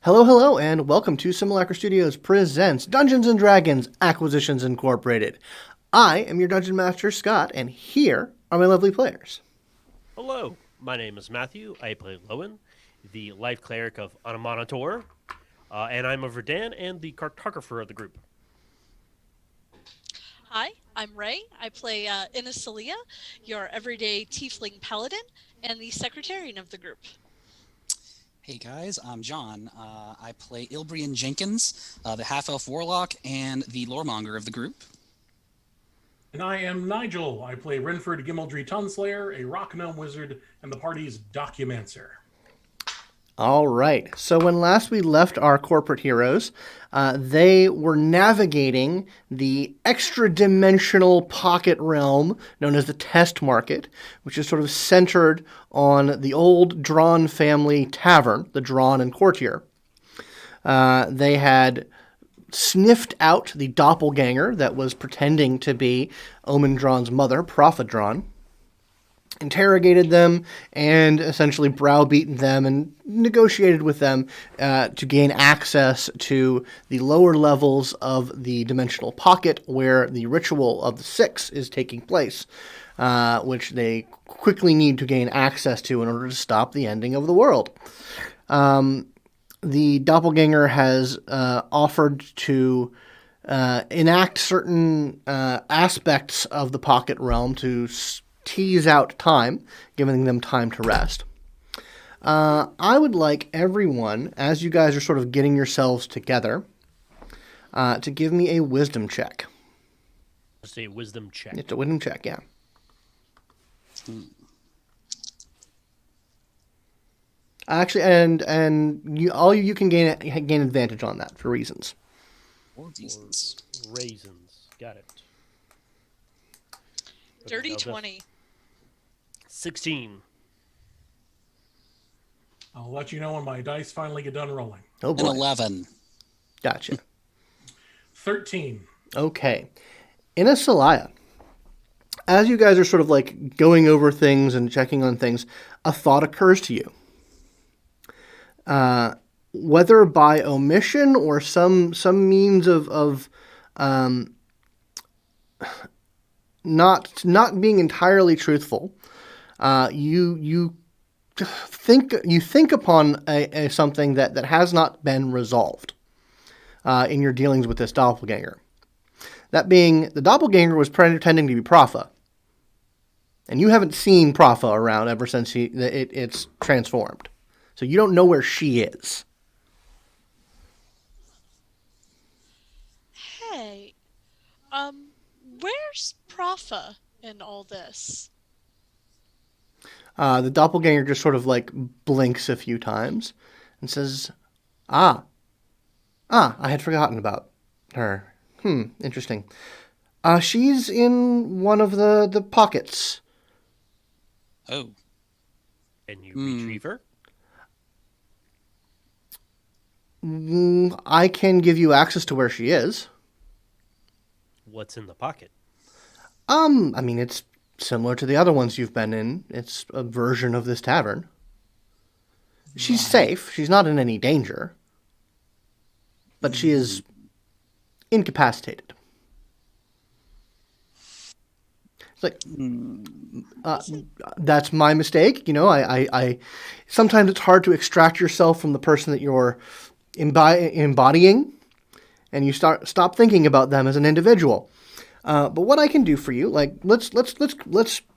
Hello, hello, and welcome to Simulacra Studios presents Dungeons & Dragons Acquisitions Incorporated. I am your Dungeon Master, Scott, and here are my lovely players. Hello, my name is Matthew. I play Lowin, the Life Cleric of Anamanator, and I'm a Verdan and the Cartographer of the group. Hi, I'm Ray. I play Inisalia, your everyday Tiefling Paladin, and the Secretarian of the group. Hey guys, I'm John. I play Ilbreyan Jenkins, the half-elf Warlock, and the Loremonger of the group. And I am Nigel. I play Rynford, Gimaldree, Tunslayer, a rock gnome wizard, and the party's Documancer. All right, so when last we left our corporate heroes, they were navigating the extra-dimensional pocket realm known as the Test Market, which is sort of centered on the old Drawn family tavern, the Drawn and Courtier. They had sniffed out the doppelganger that was pretending to be Omen Drawn's mother, Prophet Drawn, interrogated them, and essentially browbeaten them and negotiated with them to gain access to the lower levels of the dimensional pocket where the ritual of the Six is taking place, which they quickly need to gain access to in order to stop the ending of the world. The doppelganger has offered to enact certain aspects of the pocket realm to tease out time, giving them time to rest. I would like everyone, as you guys are sort of getting yourselves together, to give me a wisdom check. Just a wisdom check. It's a wisdom check, yeah. Actually, and you can gain advantage on that for reasons. Or reasons. Raisins. Got it. Dirty 20. 16. I'll let you know when my dice finally get done rolling. Oh An boy. 11. Gotcha. 13. Okay. Inisalia, as you guys are sort of like going over things and checking on things, a thought occurs to you. Whether by omission or some means of not being entirely truthful, you think upon a something that has not been resolved in your dealings with this doppelganger. That being, the doppelganger was pretending to be Propha, and you haven't seen Propha around ever since it's transformed, so you don't know where she is. Hey, where's Propha in all this? The doppelganger just sort of like blinks a few times and says, I had forgotten about her. Interesting. She's in one of the pockets. Oh. Can you retrieve her? I can give you access to where she is. What's in the pocket? I mean, it's similar to the other ones you've been in. It's a version of this tavern. She's safe. She's not in any danger. But she is incapacitated. It's like, that's my mistake. You know, I sometimes it's hard to extract yourself from the person that you're embodying, and you stop thinking about them as an individual. But what I can do for you, like, let's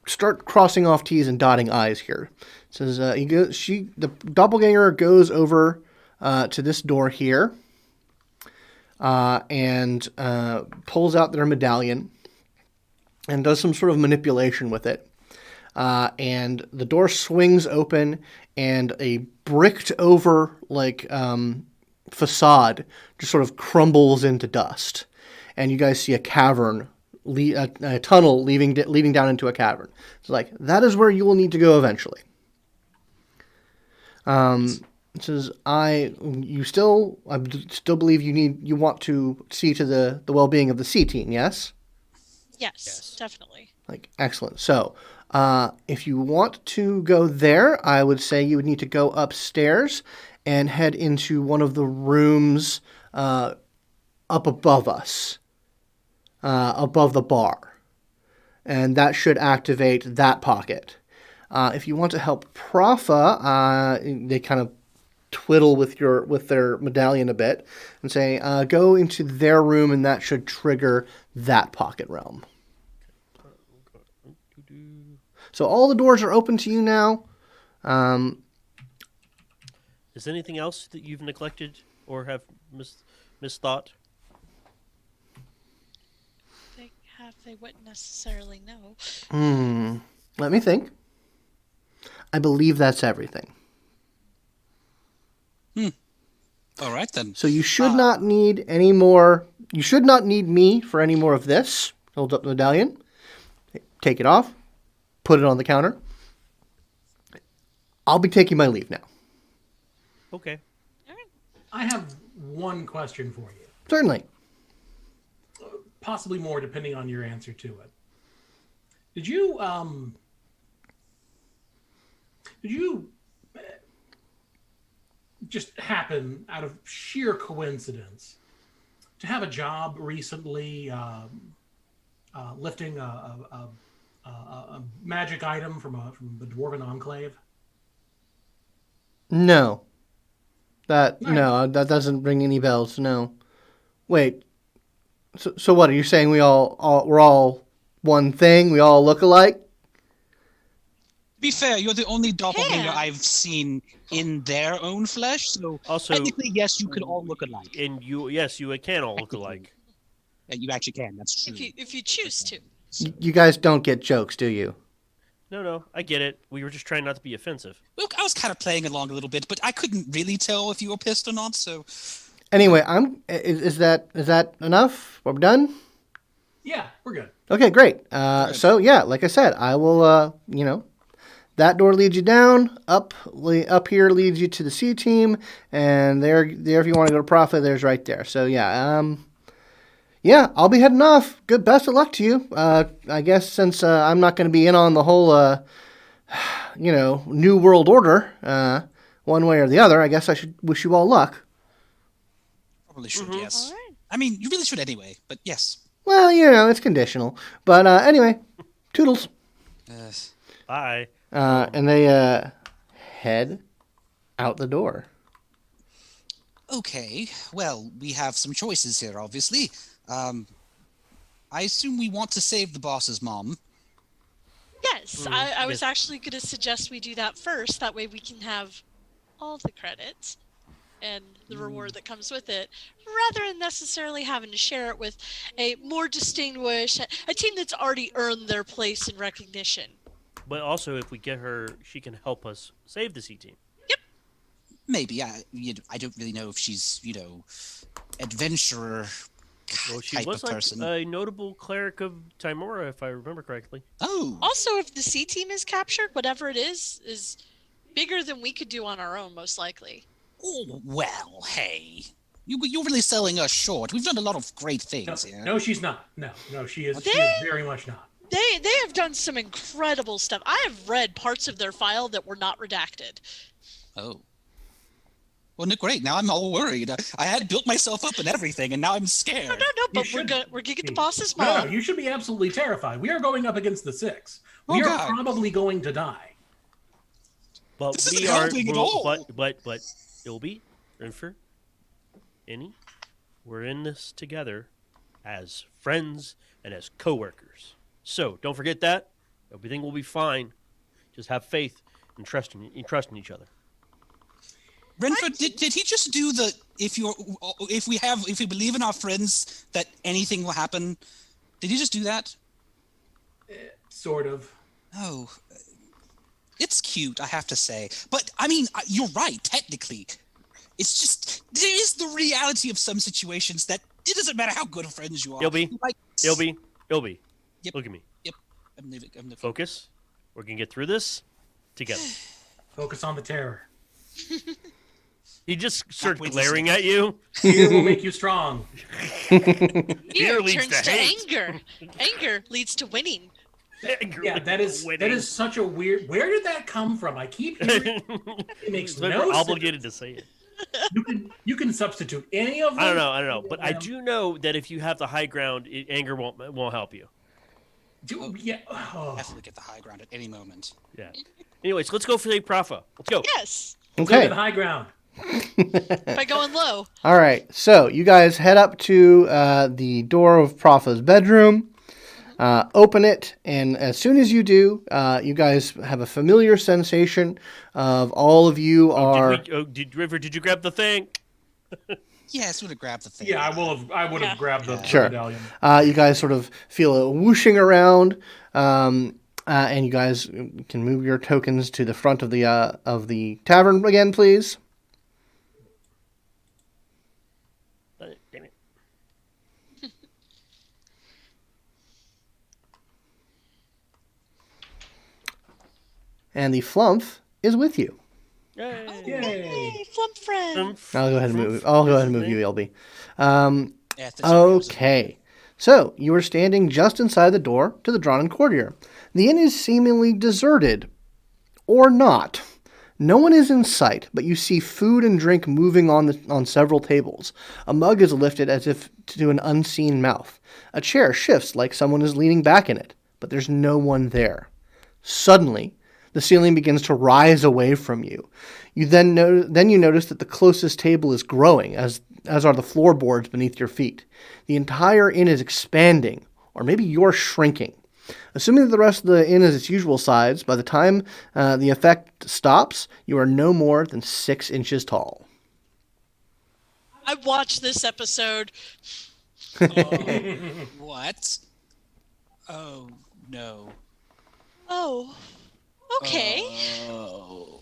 start crossing off T's and dotting I's here. It says the doppelganger goes over to this door here, and pulls out their medallion and does some sort of manipulation with it. And the door swings open, and a bricked over facade just sort of crumbles into dust. And you guys see a cavern, a tunnel leading down into a cavern. It's like, that is where you will need to go eventually. It says, I still believe you want to see to the well-being of the C team, yes? Yes, definitely. Like, excellent. So, if you want to go there, I would say you would need to go upstairs and head into one of the rooms up above us, above the bar. And that should activate that pocket. If you want to help Propha, they kind of twiddle with their medallion a bit and say, go into their room, and that should trigger that pocket realm. So all the doors are open to you now. Is there anything else that you've neglected or have misthought? They wouldn't necessarily know. Let me think. I believe that's everything. All right, then. So you should not need any more. You should not need me for any more of this. Hold up the medallion. Take it off. Put it on the counter. I'll be taking my leave now. Okay. I have one question for you. Certainly. Possibly more, depending on your answer to it. Did you just happen, out of sheer coincidence, to have a job recently lifting a magic item from the Dwarven Enclave? No. That doesn't ring any bells. No. Wait. So what are you saying? We're all one thing. We all look alike. To be fair, you're the only doppelganger I've seen in their own flesh, so Also, technically, yes, you could all look alike. And you can all look alike. Yeah, you actually can. That's true. If you choose to. You guys don't get jokes, do you? No, I get it. We were just trying not to be offensive. Well, I was kind of playing along a little bit, but I couldn't really tell if you were pissed or not. So, anyway, is that enough? Are we done? Yeah, we're good. Okay, great. So yeah, like I said, I will. That door leads you down. Up here leads you to the C team, and there if you want to go to Prophet, there's right there. So yeah, I'll be heading off. Good, best of luck to you. I guess since I'm not going to be in on the whole, New World Order, one way or the other, I guess I should wish you all luck. Probably should, yes. All right. I mean, you really should anyway, but yes. Well, it's conditional. But anyway, toodles. Bye. And they head out the door. Okay, well, we have some choices here, obviously. I assume we want to save the boss's mom. Yes, I was actually going to suggest we do that first. That way we can have all the credits and the reward that comes with it, rather than necessarily having to share it with a more distinguished, a team that's already earned their place in recognition. But also, if we get her, she can help us save the C team. Maybe. I don't really know if she's, adventurer Well, she type was of like person. a notable cleric of Timora, if I remember correctly. Oh. Also, if the C team is captured, whatever it is bigger than we could do on our own, most likely. Oh, well, hey. You're really selling us short. We've done a lot of great things here. No, she's not. No, she is. She is very much not. They have done some incredible stuff. I have read parts of their file that were not redacted. Oh. Well, great. Now I'm all worried. I had built myself up and everything, and now I'm scared. No, but we're gonna get the boss's mom. No, you should be absolutely terrified. We are going up against the Six. Oh, We are God. probably going to die. But This we isn't are. helping at all. But Ilby, Rynford, Innie, we're in this together as friends and as co-workers. So don't forget that. Everything will be fine. Just have faith and trust in each other. Rynford, did he just do the if we believe in our friends that anything will happen? Did he just do that? Sort of. Oh, it's cute, I have to say. But I mean, you're right. Technically, it's just there is the reality of some situations that it doesn't matter how good of friends you are. Ilby, Yep. Look at me. Yep. I'm the Focus. We're gonna get through this together. Focus on the terror. He just started wait to glaring at you. Fear will make you strong. Fear leads turns to to hate. anger. Anger leads to winning. Yeah, that is such a weird. Where did that come from? I keep hearing. It makes We're no sense. obligated to say it. You can substitute any of them. I don't know. But I do know that if you have the high ground, anger won't help you. Yeah. Oh. Definitely get the high ground at any moment. Yeah. Anyways, let's go for the Profa. Let's go. Yes. Let's go to Okay. the high ground. By going low. All right. So you guys head up to the door of Profa's bedroom. Open it, and as soon as you do, you guys have a familiar sensation of all of you are. River, did you grab the thing? Yes, would have grabbed the thing. Yeah, I would have grabbed the Sure. medallion. You guys sort of feel a whooshing around, and you guys can move your tokens to the front of the tavern again, please. Damn it. And the flump is with you. Yay. Yay. Hey, flump friend. I'll go ahead and move. I'll go ahead and move you, LB. Yeah, that's right. Okay. So you are standing just inside the door to the drawn-in courtier. The inn is seemingly deserted, or not. No one is in sight, but you see food and drink moving on several tables. A mug is lifted as if to an unseen mouth. A chair shifts like someone is leaning back in it, but there's no one there. Suddenly, the ceiling begins to rise away from you. You then notice that the closest table is growing, as are the floorboards beneath your feet. The entire inn is expanding, or maybe you're shrinking. Assuming that the rest of the inn is its usual size, by the time the effect stops, you are no more than 6 inches tall. I watched this episode. What? Oh, no. Oh. Okay. Oh,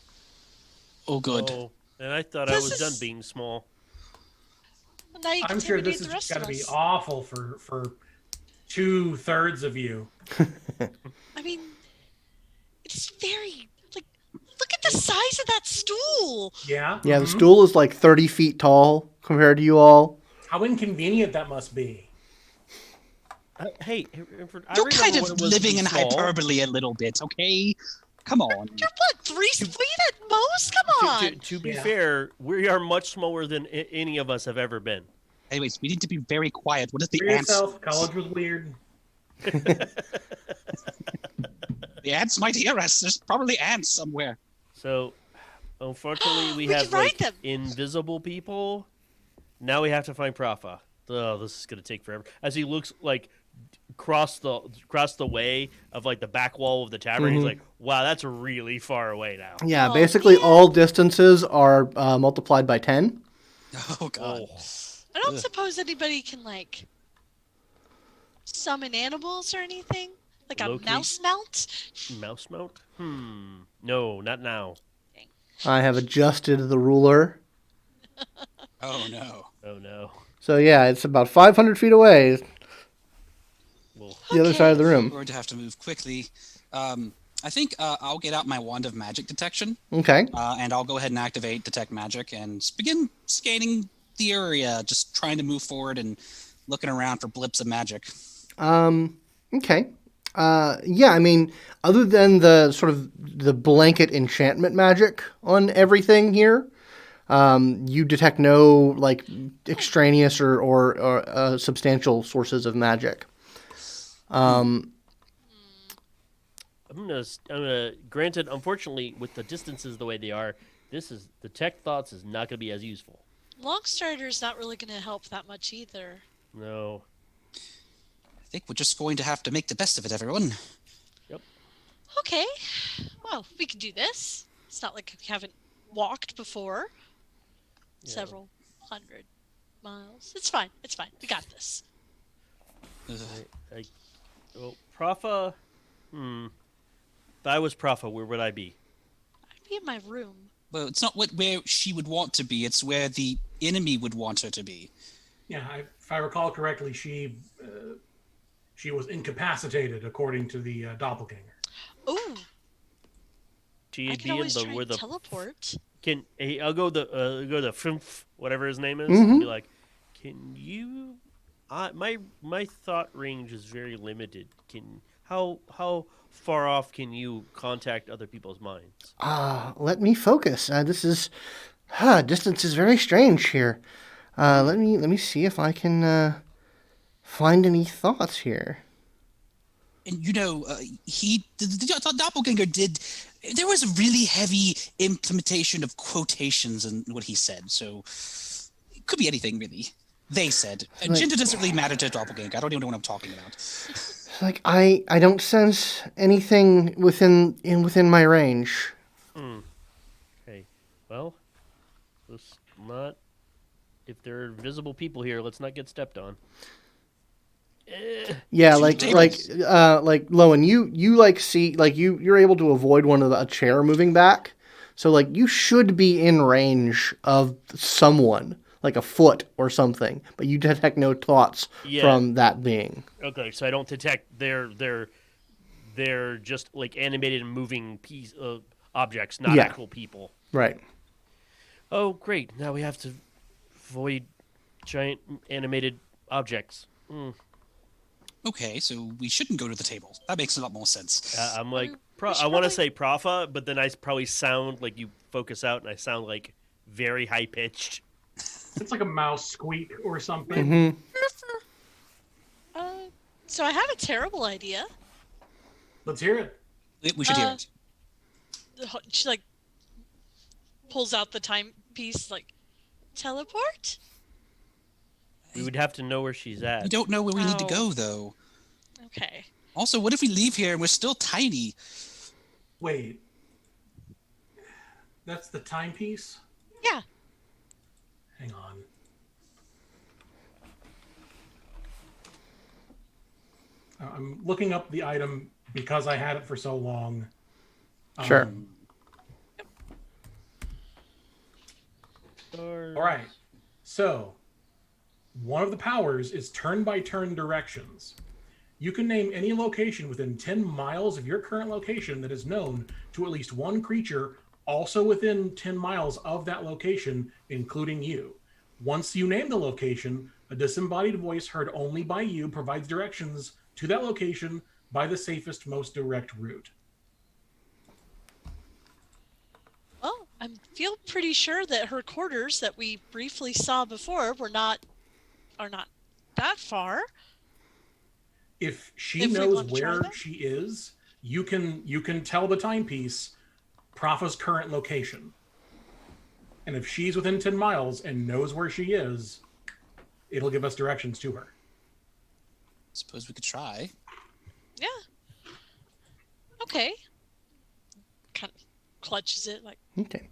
good. Oh, and I thought I was done being small. Now you I'm sure this intimidate is the rest going of to be us. awful for 2/3 of you. I mean, it's very look at the size of that stool. Yeah. Yeah, the stool is like 30 feet tall compared to you all. How inconvenient that must be. Hey, Rynford, I You're remember kind when of it was living in small. hyperbole a little bit, okay? Come on. You're what, 3 feet at most? Come on. To be Yeah. fair, we are much smaller than any of us have ever been. Anyways, we need to be very quiet. What is the For ants? yourself, college was weird. The ants might hear us. There's probably ants somewhere. So, unfortunately, we We have can ride like them. invisible people. Now we have to find Profa. Oh, this is gonna take forever. As he looks like across the way of like the back wall of the tavern, he's like, "Wow, that's really far away now." Yeah, Oh, basically man. all distances are multiplied by 10. Oh, God. Oh. I don't suppose anybody can summon animals or anything? Like a Locate- mouse mount? Mouse mount? No, not now. I have adjusted the ruler. Oh, no. Oh no. So yeah, it's about 500 feet away, Well, the other side of the We're room. going to have to move quickly. I think I'll get out my Wand of Magic Detection, Okay. and I'll go ahead and activate Detect Magic and begin scanning the area, just trying to move forward and looking around for blips of magic. Okay. Yeah, I mean, other than the sort of the blanket enchantment magic on everything here, you detect no like extraneous or substantial sources of magic. I'm gonna. Granted, unfortunately, with the distances the way they are, the tech thoughts is not gonna be as useful. Longstrider's not really going to help that much either. No. I think we're just going to have to make the best of it, everyone. Okay. Well, we can do this. It's not like we haven't walked before. Yeah. Several hundred miles. It's fine. It's fine. We got this. Well, Profa. If I was Profa, where would I be? I'd be in my room. Well, it's not where she would want to be. It's where the enemy would want her to be. Yeah, if I recall correctly, she was incapacitated according to the doppelganger. Ooh, She'd I be can always try where and the teleport. Hey, I'll go the Frimf, whatever his name is. Mhm. Be like, can you? My thought range is very limited. How far off can you contact other people's minds? Let me focus. This is Distance is very strange here. Let me see if I can find any thoughts here. And the doppelganger did. There was a really heavy implementation of quotations in what he said, so it could be anything really. They said gender doesn't really matter to a doppelganger. I don't even know what I'm talking about. Like I don't sense anything within my range. Okay, well, let's not. If there are visible people here, let's not get stepped on. Yeah, like Lowin, you like see like you're able to avoid a chair moving back, so like you should be in range of someone, like a foot or something, but you detect no thoughts from that being. Okay, so I don't detect they're just like animated and moving objects, not actual people. Right. Oh, great! Now we have to avoid giant animated objects. Okay, so we shouldn't go to the table. That makes a lot more sense. I'm like, I want to say Profa, but then I probably sound like you focus out, and I sound like very high pitched. It's like a mouse squeak or something. So I have a terrible idea. Let's hear it. We should hear it. She like pulls out the timepiece, like teleport. We would have to know where she's at. We don't know where we need to go, though. Okay. Also, what if we leave here and we're still tiny? Wait. That's the timepiece? Yeah. Hang on. I'm looking up the item because I had it for so long. Sure. All right. So, one of the powers is turn-by-turn directions. You can name any location within 10 miles of your current location that is known to at least one creature also within 10 miles of that location, including you. Once you name the location, a disembodied voice heard only by you provides directions to that location by the safest, most direct route. Well, I feel pretty sure that her quarters that we briefly saw before are not that far. If she knows where she is, you can tell the timepiece Profa's current location. And if she's within 10 miles and knows where she is, it'll give us directions to her. Suppose we could try. Yeah. Okay. Kind of clutches it like. Okay.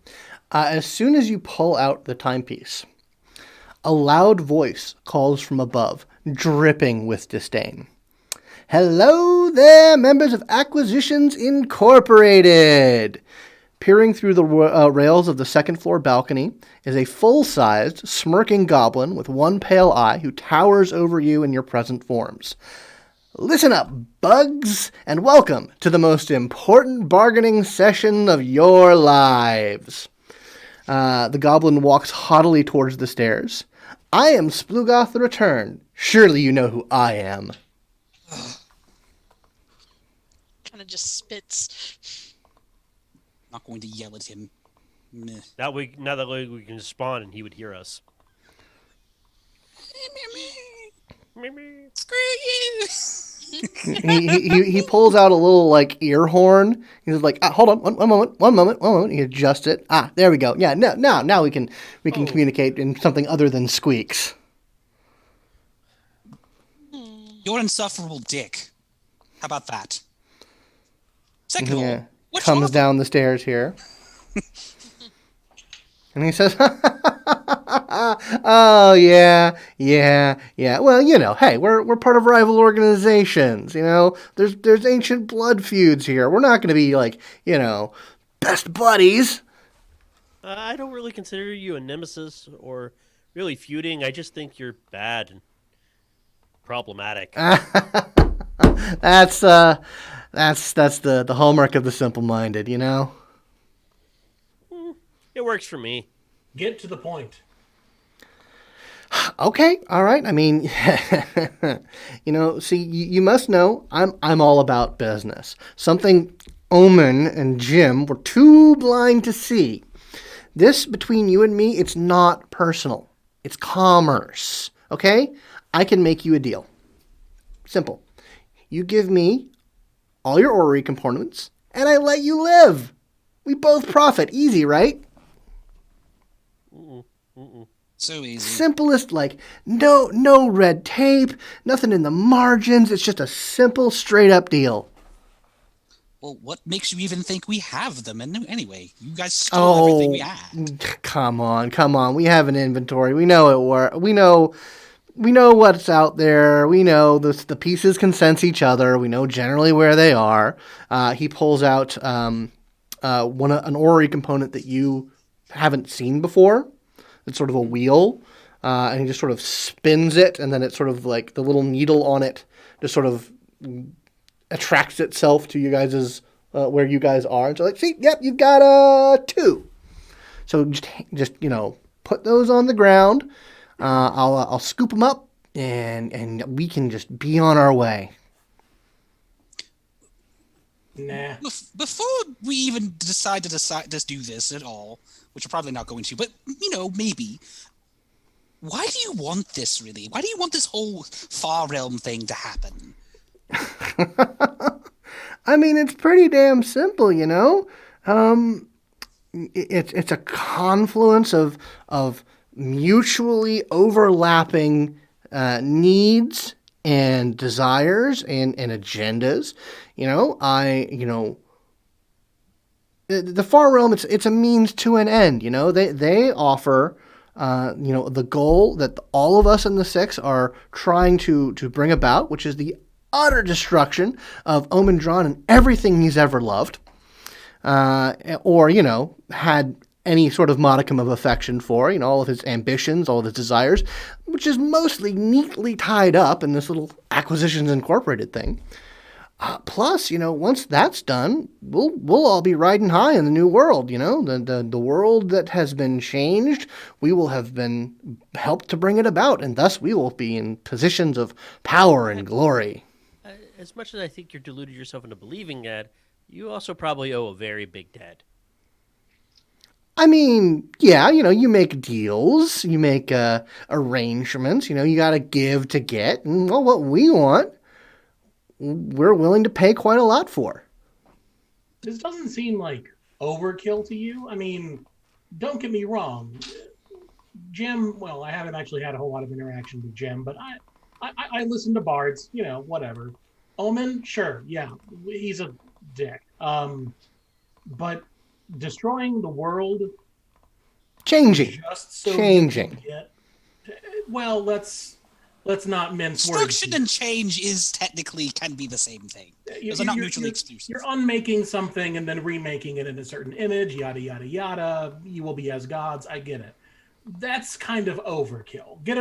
As soon as you pull out the timepiece, a loud voice calls from above, dripping with disdain. Hello there, members of Acquisitions Incorporated! Peering through the rails of the second-floor balcony is a full-sized, smirking goblin with one pale eye who towers over you in your present forms. Listen up, bugs, and welcome to the most important bargaining session of your lives. The goblin walks haughtily towards the stairs. I am Splugoth the Return. Surely you know who I am. Kind of just spits. Not going to yell at him. Meh. Now that way we can spawn and he would hear us. Screw you! he pulls out a little like ear horn. He's like, hold on, one moment. He adjusts it. There we go. Yeah, now we can communicate in something other than squeaks. You're an insufferable dick. How about that? Second of all, what's comes down the stairs here. And he says, oh, yeah. Well, hey, we're part of rival organizations, There's ancient blood feuds here. We're not going to be like, best buddies. I don't really consider you a nemesis or really feuding. I just think you're bad and problematic. That's the hallmark of the simple-minded, It works for me. Get to the point. Okay, all right. I mean, see, you must know I'm all about business. Something Omen and Jim were too blind to see. This, between you and me, it's not personal. It's commerce, okay? I can make you a deal. Simple. You give me all your orrery components, and I let you live. We both profit. Easy, right? So easy. Simplest, like, no red tape, nothing in the margins. It's just a simple, straight-up deal. Well, what makes you even think we have them? And anyway, you guys stole everything we had. Come on. We have an inventory. We know it works. We know what's out there. We know the pieces can sense each other. We know generally where they are. He pulls out an orrery component that you haven't seen before. It's sort of a wheel, and he just sort of spins it, and then it's sort of like the little needle on it just sort of attracts itself to you guys' where you guys are. And so like, see, yep, you've got 2. So just put those on the ground. I'll scoop them up, and we can just be on our way. Nah. Before we even decide to do this at all, which we're probably not going to, but maybe. Why do you want this really? Why do you want this whole Far Realm thing to happen? I mean, it's pretty damn simple, It's a confluence of mutually overlapping needs and desires and agendas. The Far Realm, it's a means to an end. They offer the goal that all of us in the Six are trying to bring about, which is the utter destruction of Omendron and everything he's ever loved, or had any sort of modicum of affection for, all of his ambitions, all of his desires, which is mostly neatly tied up in this little Acquisitions Incorporated thing. Plus, once that's done, we'll all be riding high in the new world. The world that has been changed, we will have been helped to bring it about, and thus we will be in positions of power and glory. As much as I think you're deluded yourself into believing that, you also probably owe a very big debt. I mean, yeah, you make deals, you make arrangements, you got to give to get, and well, what we want, we're willing to pay quite a lot for. This doesn't seem like overkill to you. I mean, don't get me wrong. Jim, well, I haven't actually had a whole lot of interaction with Jim, but I listen to bards, whatever. Omen, sure, yeah, he's a dick. But destroying the world, changing. Well, let's not mince words. Destruction and change can be the same thing. Those are not mutually exclusive. You're unmaking something and then remaking it in a certain image, yada yada yada. You will be as gods. I get it. That's kind of overkill. Get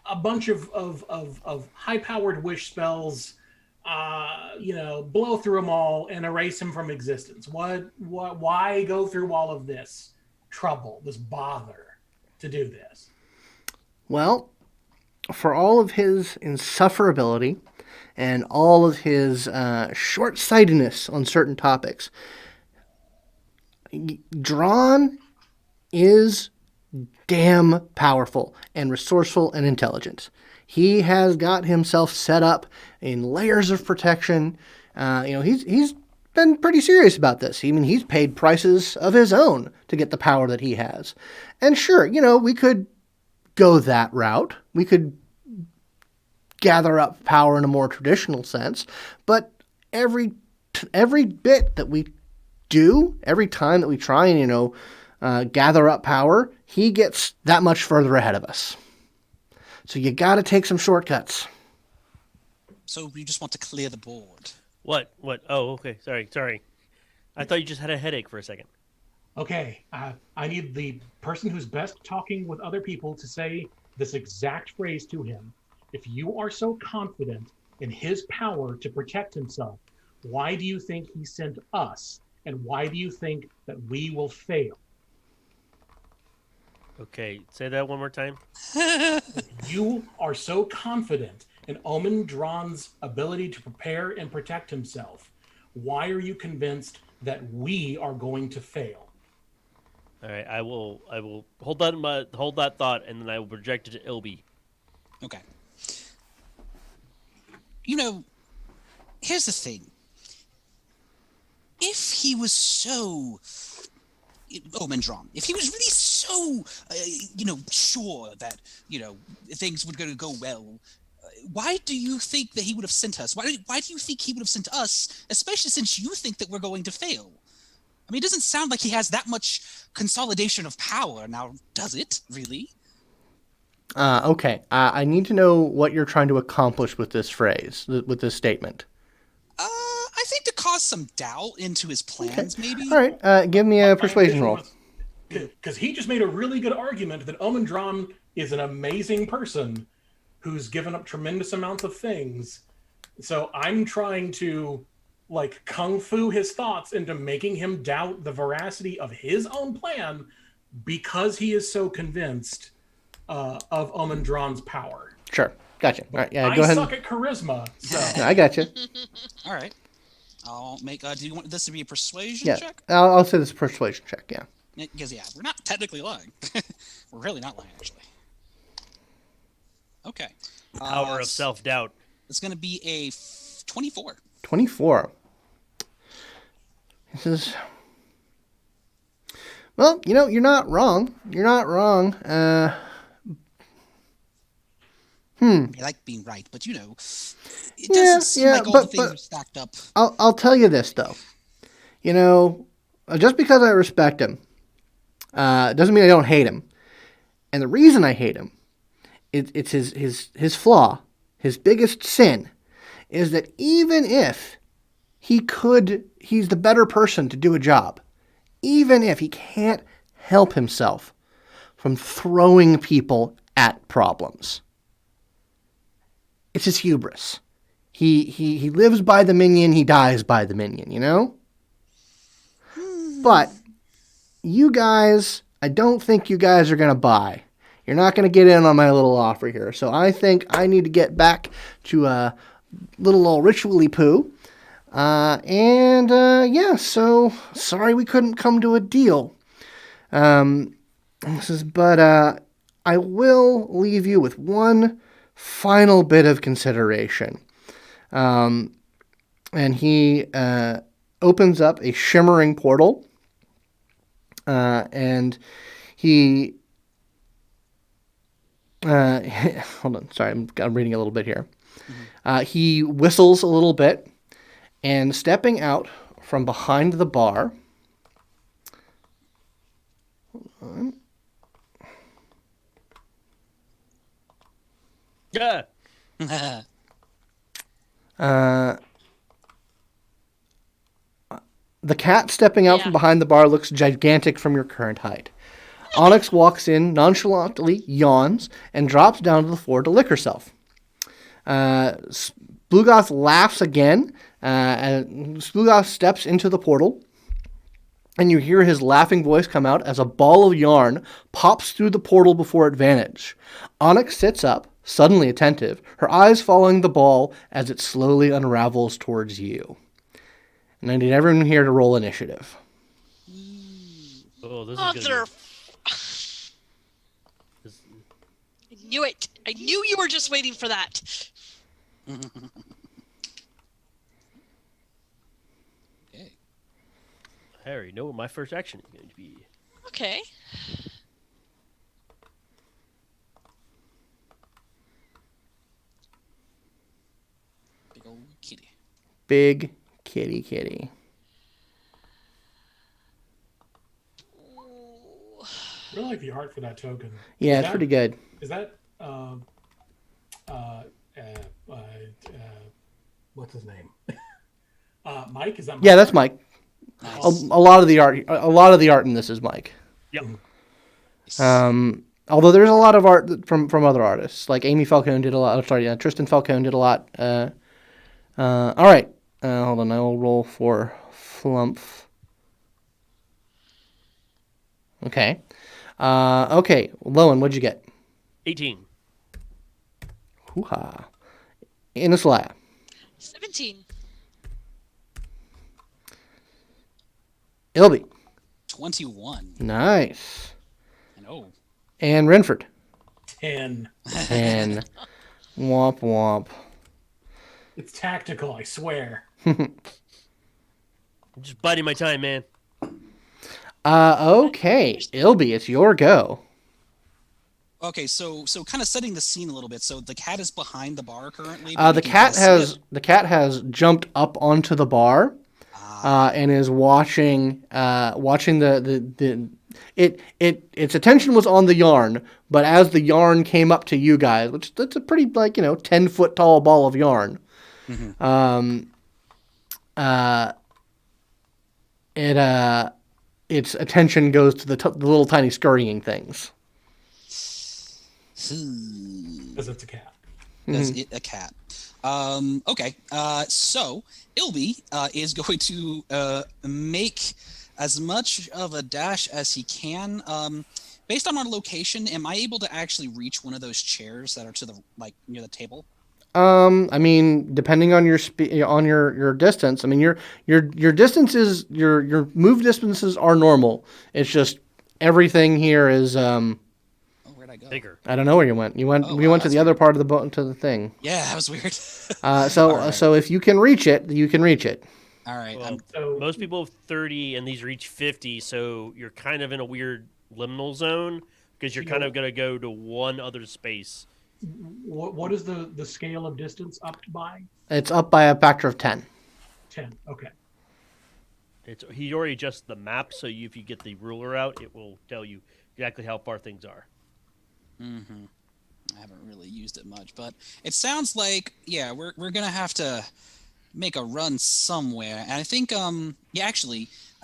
a bunch of high-powered wish spells. Blow through them all and erase them from existence. Why go through all of this trouble, this bother to do this? Well, for all of his insufferability and all of his short-sightedness on certain topics, Drawn is damn powerful and resourceful and intelligent. He has got himself set up in layers of protection. He's been pretty serious about this. I mean, he's paid prices of his own to get the power that he has. And sure, we could go that route. We could gather up power in a more traditional sense. But every bit that we do, every time that we try and, gather up power, he gets that much further ahead of us. So you got to take some shortcuts. So you just want to clear the board. What? Oh, okay. Sorry. I thought you just had a headache for a second. Okay, I need the person who's best talking with other people to say this exact phrase to him. If you are so confident in his power to protect himself, why do you think he sent us? And why do you think that we will fail? Okay, say that one more time. You are so confident in Omendron's ability to prepare and protect himself. Why are you convinced that we are going to fail? All right, I will hold that thought, and then I will project it to Ilby. Okay. Here's the thing. If he was so Omendron, if he was really so, sure that, things were going to go well, why do you think that he would have sent us? Why do you think he would have sent us, especially since you think that we're going to fail? I mean, it doesn't sound like he has that much consolidation of power now, does it, really? Okay. I need to know what you're trying to accomplish with this phrase, with this statement. I think to cause some doubt into his plans, maybe? All right. Give me a persuasion roll. Because he just made a really good argument that Omendron is an amazing person who's given up tremendous amounts of things. So I'm trying to, kung fu his thoughts into making him doubt the veracity of his own plan because he is so convinced of Omendron's power. Sure. Gotcha. All right. Yeah, I go ahead. suck at charisma, so... I gotcha. All right. I'll make... do you want this to be a persuasion Yeah. check? I'll say this is a persuasion check, yeah. Because, we're not technically lying. We're really not lying, actually. Okay. Power of self-doubt. It's going to be a 24. 24. This is... Well, you're not wrong. You're not wrong. I like being right, but it doesn't seem like all the things are stacked up. I'll tell you this, though. Just because I respect him, doesn't mean I don't hate him. And the reason I hate him, it's his flaw, his biggest sin, is that even if he's the better person to do a job, even if he can't help himself from throwing people at problems. It's his hubris. He lives by the minion, he dies by the minion, But you guys, I don't think you guys are going to buy. You're not going to get in on my little offer here. So I think I need to get back to a little old ritually poo. So sorry we couldn't come to a deal. But I will leave you with one final bit of consideration. And he opens up a shimmering portal. And he... hold on, sorry, I'm reading a little bit here. He whistles a little bit, and stepping out from behind the bar... Hold on. Yeah. The cat stepping out from behind the bar looks gigantic from your current height. Onyx walks in, nonchalantly yawns, and drops down to the floor to lick herself. Splugoth laughs again, and Splugoth steps into the portal, and you hear his laughing voice come out as a ball of yarn pops through the portal before advantage. Onyx sits up, suddenly attentive, her eyes following the ball as it slowly unravels towards you. And I need everyone here to roll initiative. Oh, this Mother... is I knew it. I knew you were just waiting for that. Okay. I already know what my first action is going to be. Okay. Big old kitty. Big kitty. I really like the art for that token. Yeah, it's pretty good. Is that what's his name? Mike? Is that Mike? Yeah, that's Mike. Nice. A lot of the art in this is Mike. Yep. Although there's a lot of art from other artists, like Amy Falcone did a lot. Tristan Falcone did a lot. All right, hold on. I will roll for Flumph. Okay. Okay, Lowin, what'd you get? 18. Hoo-ha. Inisalia. 17. Ilby. 21. Nice. And oh, And Rynford. 10. 10. Womp womp. It's tactical, I swear. I'm just biding my time, man. Okay. Ilby, it's your go. okay. So kind of setting the scene a little bit. So the cat is behind the bar currently. The cat has jumped up onto the bar, and is watching its attention was on the yarn, but as the yarn came up to you guys, which that's a pretty 10-foot tall ball of yarn, its attention goes to the little tiny scurrying things. Because it's a cat. Is it a cat? Okay. So Ilby is going to make as much of a dash as he can. Based on our location, am I able to actually reach one of those chairs that are to the near the table? I mean, depending on your on your distance. I mean, your distances, your move distances are normal. It's just everything here is Where'd I go? Bigger. I don't know where you went. We went to the other part of the boat to the thing. Yeah, that was weird. So if you can reach it, you can reach it. All right. Well, most people have 30, and these reach 50, so you're kind of in a weird liminal zone because you're kind of going to go to one other space. What is the scale of distance upped by? It's up by a factor of 10. 10. Okay. He already adjusted the map, so if you get the ruler out, it will tell you exactly how far things are. Mm-hmm. I haven't really used it much, but it sounds like we're gonna have to make a run somewhere. And I think I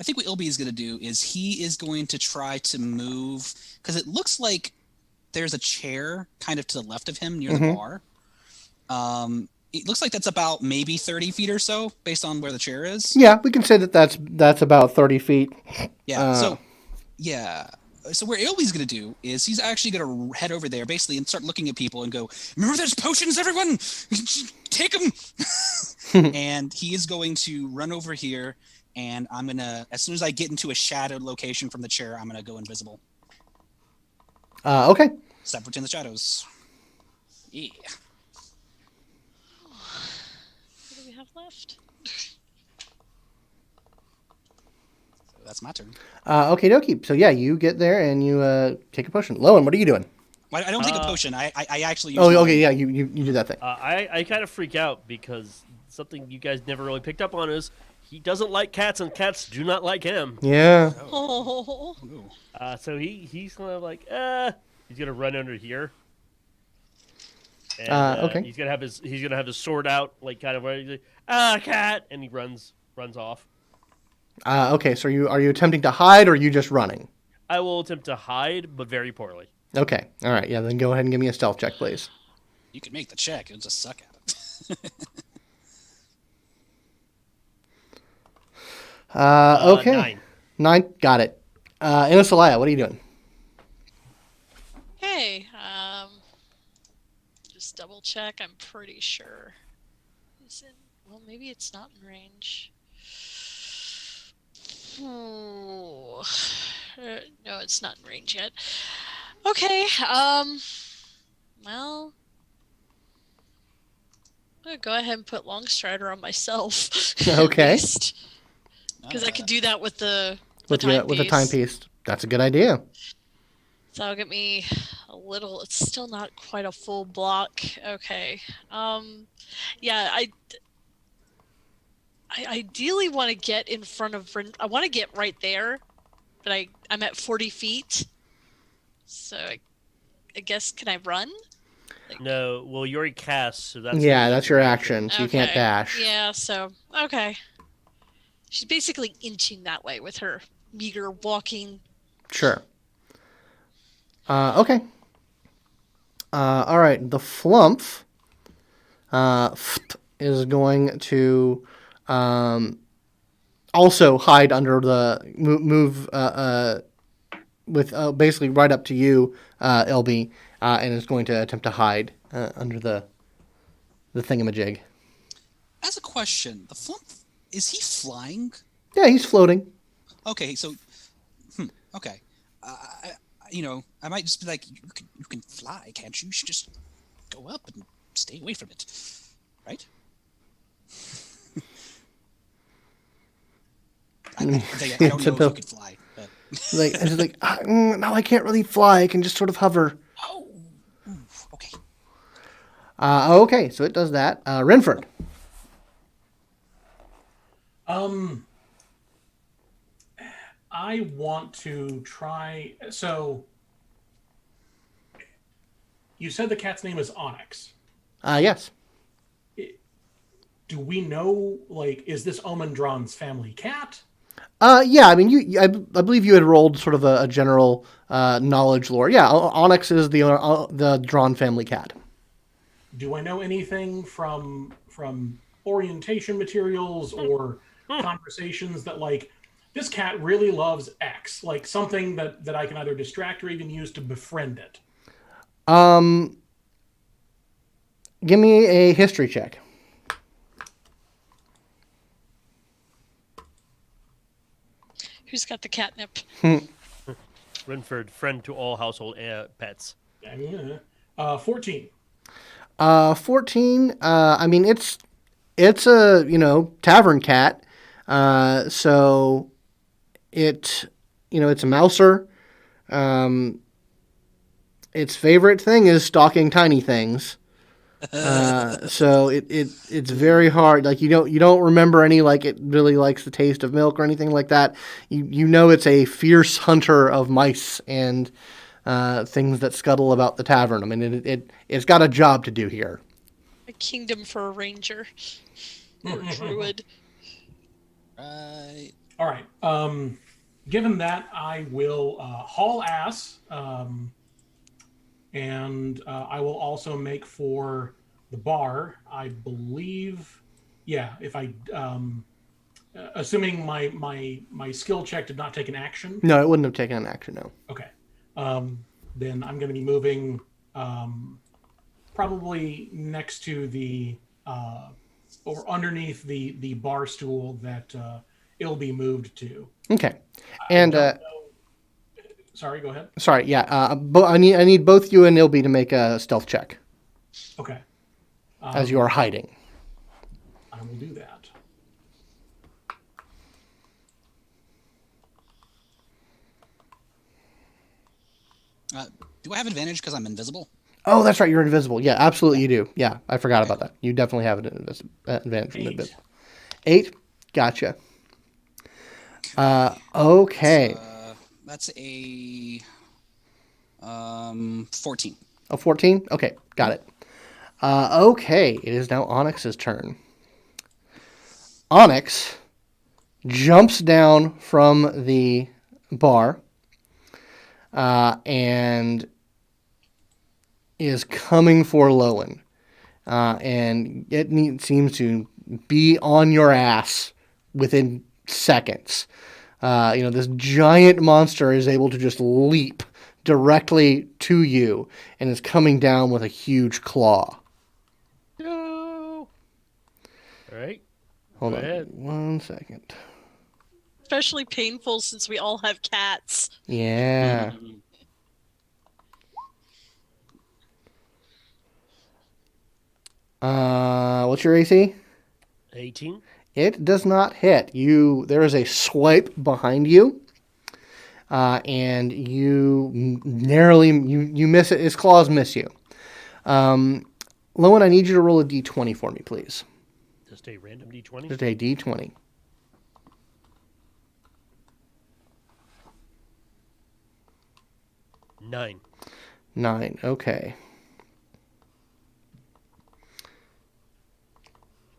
think what Ilby is gonna do is he is going to try to move because it looks like there's a chair kind of to the left of him near the bar. It looks like that's about maybe 30 feet or so based on where the chair is. Yeah, we can say that's about 30 feet. Yeah. So what Ilby's going to do is he's actually going to head over there basically and start looking at people and go, remember those potions, everyone? Take them! And he is going to run over here, and I'm going to, as soon as I get into a shadowed location from the chair, I'm going to go invisible. Okay. Step between the shadows. Yeah. What do we have left? So that's my turn. Okay, dokie. So yeah, you get there and you take a potion. Lowin, what are you doing? Well, I don't take a potion. I actually use okay, yeah, you do that thing. I kind of freak out because something you guys never really picked up on is he doesn't like cats, and cats do not like him. Yeah. Oh. So he's kind of like, he's gonna run under here. And, okay. He's gonna have his sword out, like kind of like, cat, and he runs off. Okay, so are you attempting to hide or are you just running? I will attempt to hide, but very poorly. Okay. All right. Yeah. Then go ahead and give me a stealth check, please. You can make the check. You'll just suck at it. Okay. 9. Got it. Inisalia, what are you doing? Hey, just double check. I'm pretty sure. Well, maybe it's not in range. Ooh. No, it's not in range yet. Okay, well, I'm gonna go ahead and put Longstrider on myself. Okay. Because I could do that with the With the timepiece. That's a good idea. So that'll get me a little. It's still not quite a full block. Okay. Yeah, I ideally want to get in front of. I want to get right there, but I'm at 40 feet. So I guess can I run? No, well you already cast, so that's that's your action, so you can't dash. Yeah. So okay. She's basically inching that way with her meager walking. Sure. Okay. All right. The Flumph is going to also hide under the move with basically right up to you, LB, and is going to attempt to hide under the thingamajig. As a question, the Flump, is he flying? Yeah, he's floating. Okay, so Okay. I might just be like, you can fly, can't you? You should just go up and stay away from it, right? I don't know if you could fly. But... no, I can't really fly. I can just sort of hover. Oh, okay. Okay, so it does that. Rynford. I want to try. So, you said the cat's name is Onyx. Yes. Do we know, is this Omendron's family cat? Yeah, I mean, I believe you had rolled sort of a general knowledge lore. Yeah, Onyx is the Drawn family cat. Do I know anything from orientation materials or conversations that this cat really loves X, something that I can either distract or even use to befriend it? Give me a history check. Who's got the catnip? Rynford, friend to all household pets. 14. 14. I mean, it's a tavern cat. So it's a mouser. Its favorite thing is stalking tiny things. So it's very hard. You don't remember any it really likes the taste of milk or anything like that. It's a fierce hunter of mice and things that scuttle about the tavern. I mean it's got a job to do here. A kingdom for a ranger or a druid. Right. All right. Given that, I will haul ass. And I will also make for the bar, I believe. Yeah, if I, assuming my skill check did not take an action. No, it wouldn't have taken an action. No. Okay. Then I'm going to be moving, probably next to the, or underneath the bar stool that it'll be moved to. Okay. And sorry, go ahead. Sorry, yeah. I need both you and Ilby to make a stealth check. Okay. As you are hiding. I will do that. Do I have advantage because I'm invisible? Oh, that's right. You're invisible. Yeah, absolutely you do. Yeah, I forgot about that. You definitely have an advantage from invisible. 8? Gotcha. Okay. That's a 14. A 14? Okay, got it. Okay, it is now Onyx's turn. Onyx jumps down from the bar and is coming for Lowin. And it seems to be on your ass within seconds. This giant monster is able to just leap directly to you and is coming down with a huge claw. No. All right. Hold on 1 second. Especially painful since we all have cats. Yeah. What's your AC? 18. It does not hit. There is a swipe behind you, and you narrowly you miss it. His claws miss you. Lowin, I need you to roll a d20 for me, please. Just a random d20? Just a d20. 9. 9, okay.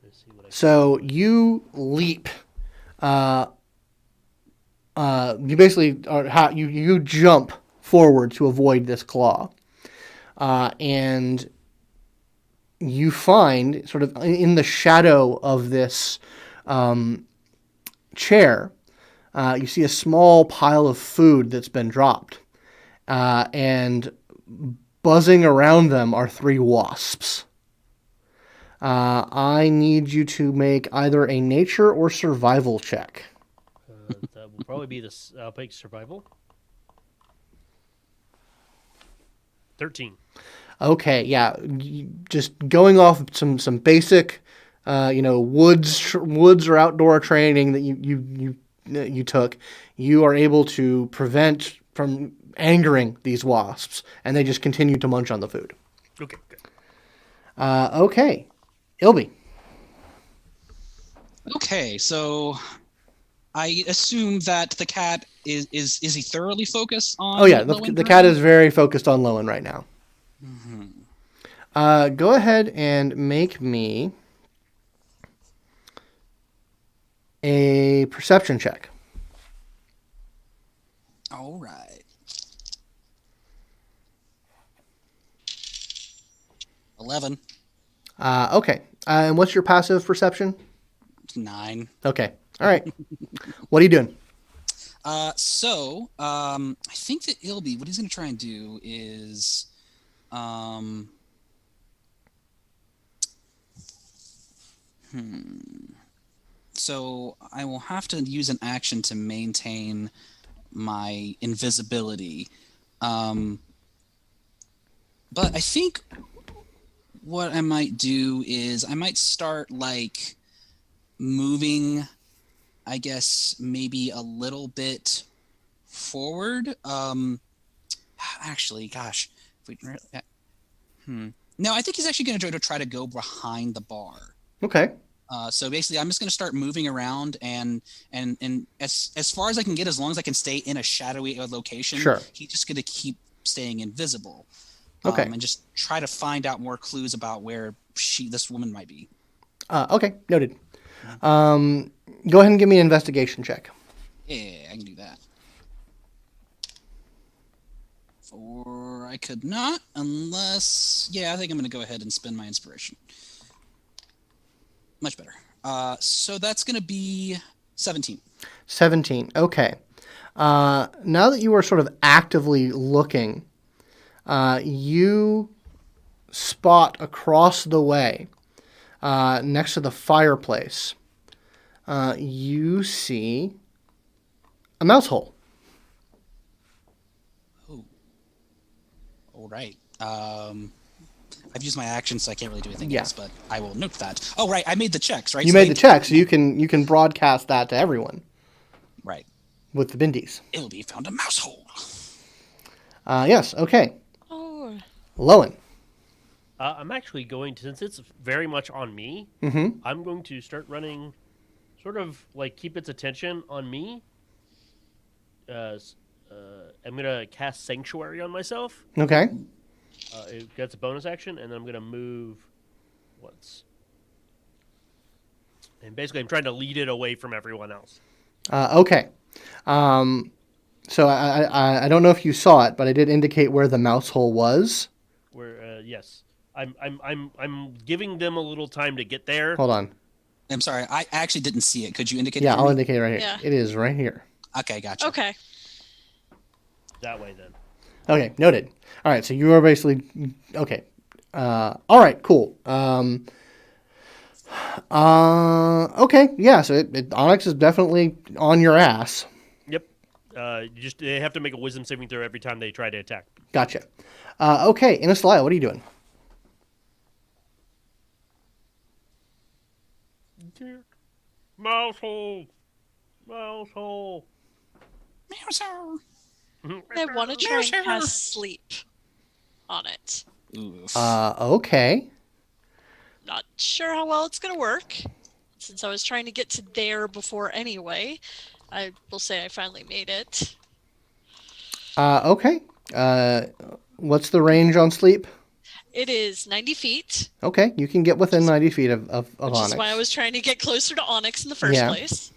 Let's see what I So you leap. You basically you jump forward to avoid this claw, and you find sort of in the shadow of this chair. You see a small pile of food that's been dropped, and buzzing around them are 3 wasps. I need you to make either a nature or survival check. That will probably be I'll pick survival. 13. Okay, yeah, just going off some basic, woods or outdoor training that you took, you are able to prevent from angering these wasps, and they just continue to munch on the food. Okay, good. Okay, Ilby. Okay, so I assume that the cat is he thoroughly focused on? Oh yeah, Lowin the cat currently? is very focused on Lowin right now. Mm-hmm. Go ahead and make me a perception check. All right. 11. Okay. And what's your passive perception? 9. Okay. All right. What are you doing? I think that Ilby, what he's going to try and do is, So I will have to use an action to maintain my invisibility. But I think what I might do is I might start like moving, I guess maybe a little bit forward. Actually, gosh, if we, no, I think he's actually going to try to go behind the bar. Okay. So basically, I'm just going to start moving around, and as far as I can get, as long as I can stay in a shadowy location, Sure. he's just going to keep staying invisible. Okay. And just try to find out more clues about where this woman might be. Okay. Noted. Go ahead and give me an investigation check. Yeah, I can do that. Or I could not, unless... Yeah, I think I'm going to go ahead and spend my inspiration. Much better. So that's going to be 17. 17. Okay. Now that you are sort of actively looking, you spot across the way, next to the fireplace, you see a mouse hole. Oh. All right. I've used my action, so I can't really do anything else, but I will note that. Oh, right. I made the checks, right? You made the check, so you can broadcast that to everyone. Right. With the bindies. Ilby found a mouse hole. Yes. Okay. Oh. Lowin. I'm actually going to, since it's very much on me, I'm going to start running, sort of like keep its attention on me. I'm going to cast Sanctuary on myself. Okay. It gets a bonus action, and then I'm going to move once. And basically, I'm trying to lead it away from everyone else. Okay. So I don't know if you saw it, but I did indicate where the mouse hole was. Where yes, I'm giving them a little time to get there. Hold on. I'm sorry, I actually didn't see it. Could you indicate? Yeah, it for I'll me? indicate it right here. Yeah. It is right here. Okay, gotcha. Okay. That way, then. Okay, noted. All right, so you are basically okay. All right, cool. Okay, yeah. So Onyx is definitely on your ass. Yep. They have to make a wisdom saving throw every time they try to attack. Gotcha. Okay, Inisalia, what are you doing? Mouse hole. Mouse hole. Mouse hole. I want to try and cast sleep on it. Oof. Okay. Not sure how well it's going to work. Since I was trying to get to there before anyway, I will say I finally made it. Okay. What's the range on sleep? It is 90 feet. Okay, you can get within 90 feet of Which Onyx. is why I was trying to get closer to Onyx in the first place.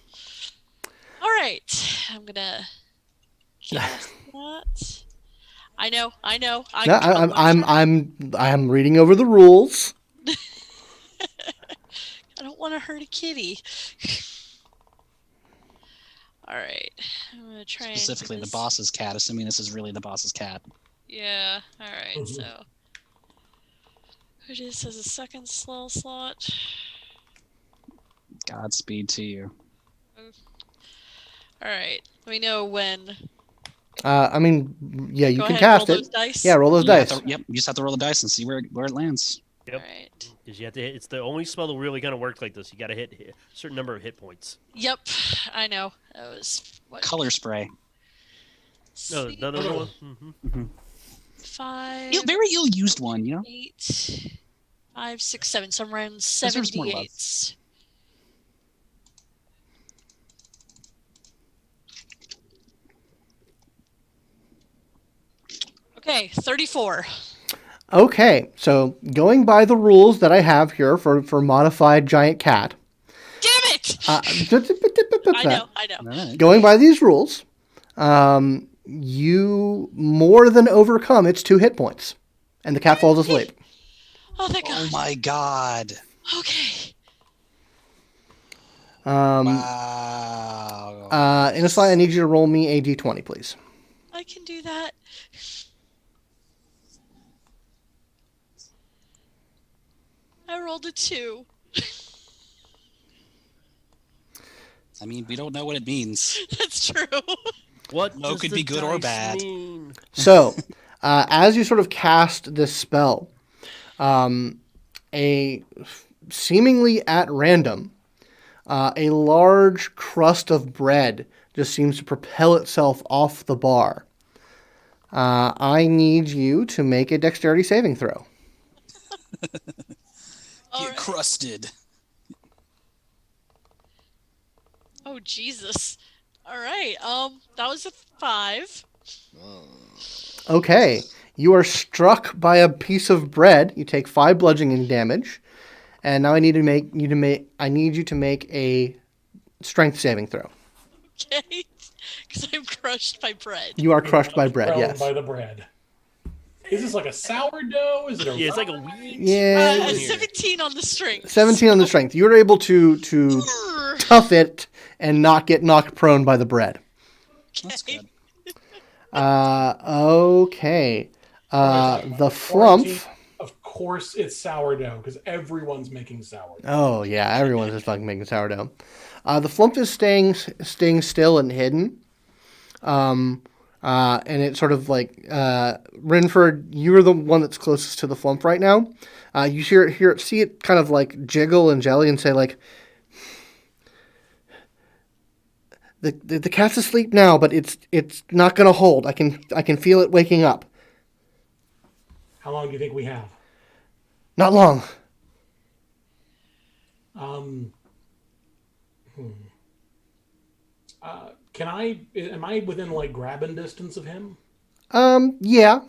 All right. I'm going to cast that. I know. I'm reading over the rules. I don't want to hurt a kitty. All right. I'm going to try Specifically and the boss's cat, assuming this is really the boss's cat. Yeah. All right. So it is as a second spell slot. Godspeed to you. All right. Let me know when I mean, yeah, you Go can ahead, cast roll it. those dice. Yeah, roll those You have dice. to- yep, you just have to roll the dice and see where it lands. Yep. All right. Because you have to hit. It's the only spell that really kind of works like this. You got to hit a certain number of hit points. Yep, I know. That was what? Color spray. No, the other one. Mm-hmm. 5, Very ill-used one, you know? 8, 5, 6, 7. So I'm around Deserves more love. 78. Okay, 34. Okay, so going by the rules that I have here for modified giant cat. Damn it! I know. All right. Going by these rules, you more than overcome its 2 hit points, and the cat falls asleep. Oh, thank God. Oh my god. Okay. Wow. Inisalia, I need you to roll me a d20, please. I can do that. I rolled a 2. I mean, we don't know what it means. That's true. What No, does could the be good or dice bad. mean? So, as you sort of cast this spell, seemingly at random, a large crust of bread just seems to propel itself off the bar. I need you to make a dexterity saving throw. All Get right. crusted. Oh, Jesus. All right. That was a 5. Okay, you are struck by a piece of bread. You take 5 bludgeoning damage, and now I need you to make a strength saving throw. Okay. Because I'm crushed by bread. You are crushed by bread. Thrown Yes. by the bread. Is this like a sourdough? Is it a Yeah, it's like a wheat. Yeah. A Here. 17 on the strength. 17 on the strength. You were able to tough it and not get knocked prone by the bread. That's good. Okay. The Quarantine, flump. of course, it's sourdough because everyone's making sourdough. Oh yeah, everyone's just fucking making sourdough. The flump is staying still and hidden. And it's sort of like Rynford, you're the one that's closest to the flump right now. You see it kind of like jiggle and jelly and say like, the cat's asleep now, but it's not gonna hold. I can feel it waking up. How long do you think we have? Not long. Am I within like grabbing distance of him? Yeah.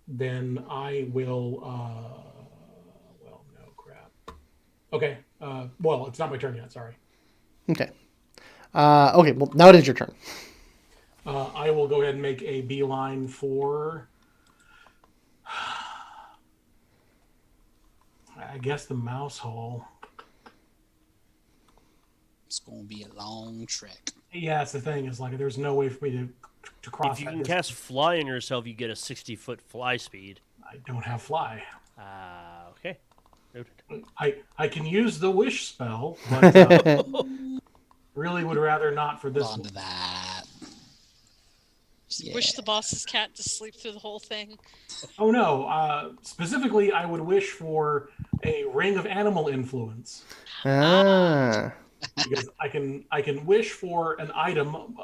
Then I will, well, no, crap. Okay, well, it's not my turn yet, sorry. Okay. Okay, well, now it is your turn. I will go ahead and make a beeline for, I guess, the mouse hole. It's going to be a long trek. Yeah, that's the thing, is like, there's no way for me to cross If you that can distance. cast fly on yourself, you get a 60-foot fly speed. I don't have fly. Okay. Noted. I can use the wish spell, but really would rather not for this On one. to that. Wish the boss's cat to sleep through the whole thing. Oh no! Specifically, I would wish for a ring of animal influence Ah. because I can wish for an item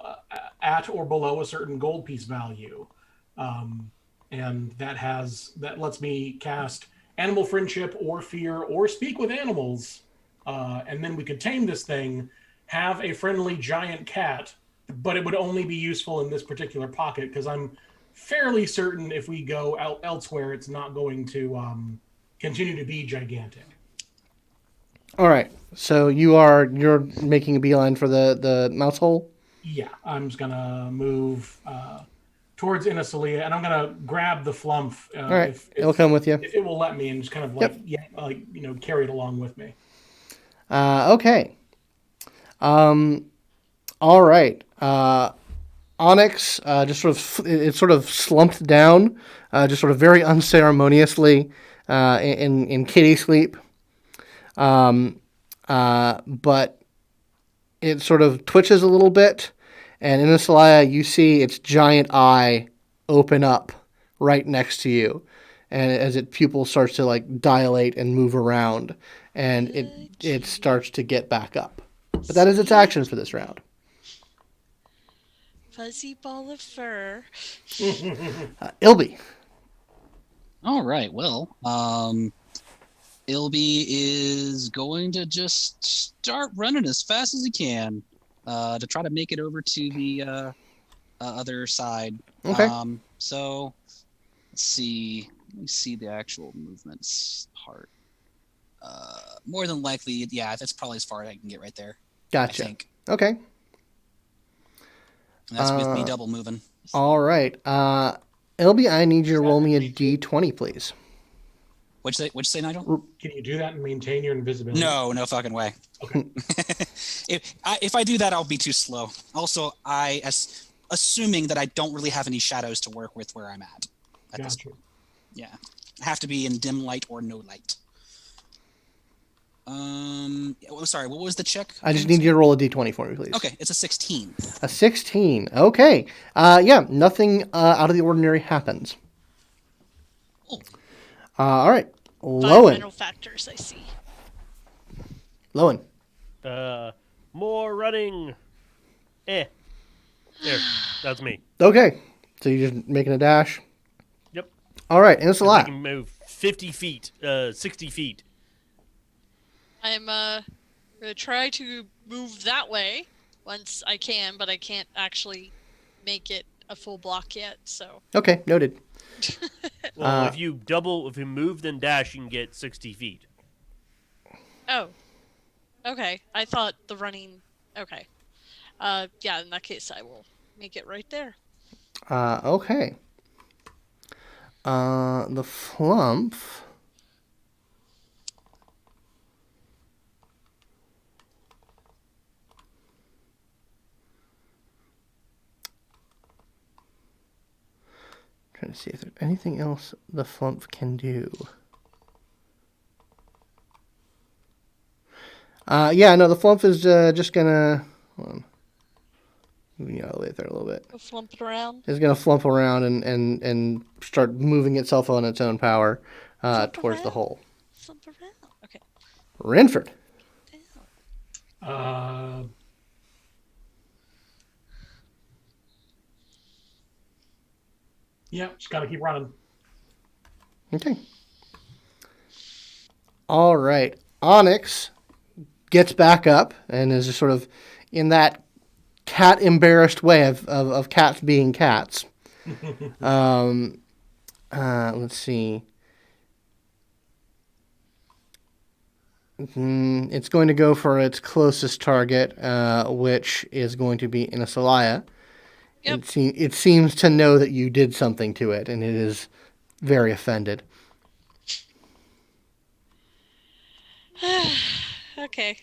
at or below a certain gold piece value, and that lets me cast animal friendship or fear or speak with animals, and then we could tame this thing, have a friendly giant cat. But it would only be useful in this particular pocket because I'm fairly certain if we go out elsewhere, it's not going to continue to be gigantic. All right. So you're making a beeline for the mouse hole? Yeah, I'm just gonna move towards Inisalia, and I'm gonna grab the flump. All right. It'll come with you. If it will let me, and just kind of like carry it along with me. Okay. All right. Onyx just sort of slumped down, just sort of very unceremoniously in kitty sleep. But it sort of twitches a little bit, and Inisalia, you see its giant eye open up right next to you, and as its pupil starts to like dilate and move around, and it starts to get back up. But that is its action for this round. Fuzzy ball of fur. Ilby. All right. Well, Ilby is going to just start running as fast as he can to try to make it over to the other side. Okay. So let's see. Let me see the actual movements part. More than likely, yeah, that's probably as far as I can get right there. Gotcha. I think. Okay. And that's with me double moving. All right. Ilby, I need you to roll me a d20, please. What'd you say, Nigel? Can you do that and maintain your invisibility? No fucking way. Okay. if I do that, I'll be too slow. Also, assuming that I don't really have any shadows to work with where I'm at. Gotcha. Yeah, I have to be in dim light or no light. Sorry, what was the check? I just need you to roll a d20 for me, please. Okay, it's a 16. A 16. Okay. Yeah, nothing out of the ordinary happens. Oh. All right. Lowin. Environmental factors, I see. Lowin. More running. There, that's me. Okay. So you're just making a dash? Yep. All right, and it's a I lot. can move 50 feet, 60 feet. I'm gonna try to move that way once I can, but I can't actually make it a full block yet. So. Okay, noted. Well, if you move then dash, you can get 60 feet. Oh. Okay. I thought the running. Okay. Yeah. In that case, I will make it right there. Okay. The flump. Trying to see if there's anything else the flump can do. Yeah, no, the flump is just gonna. Hold on. Moving you out of the way there a little bit. Go flump it around. It's gonna flump around and start moving itself on its own power towards the hole. Flump around. Okay. Rynford. Yeah, just gotta keep running. Okay. All right. Onyx gets back up and is just sort of in that cat embarrassed way of cats being cats. Let's see. It's going to go for its closest target, which is going to be Inisalia. Yep. It seems to know that you did something to it, and it is very offended. Okay.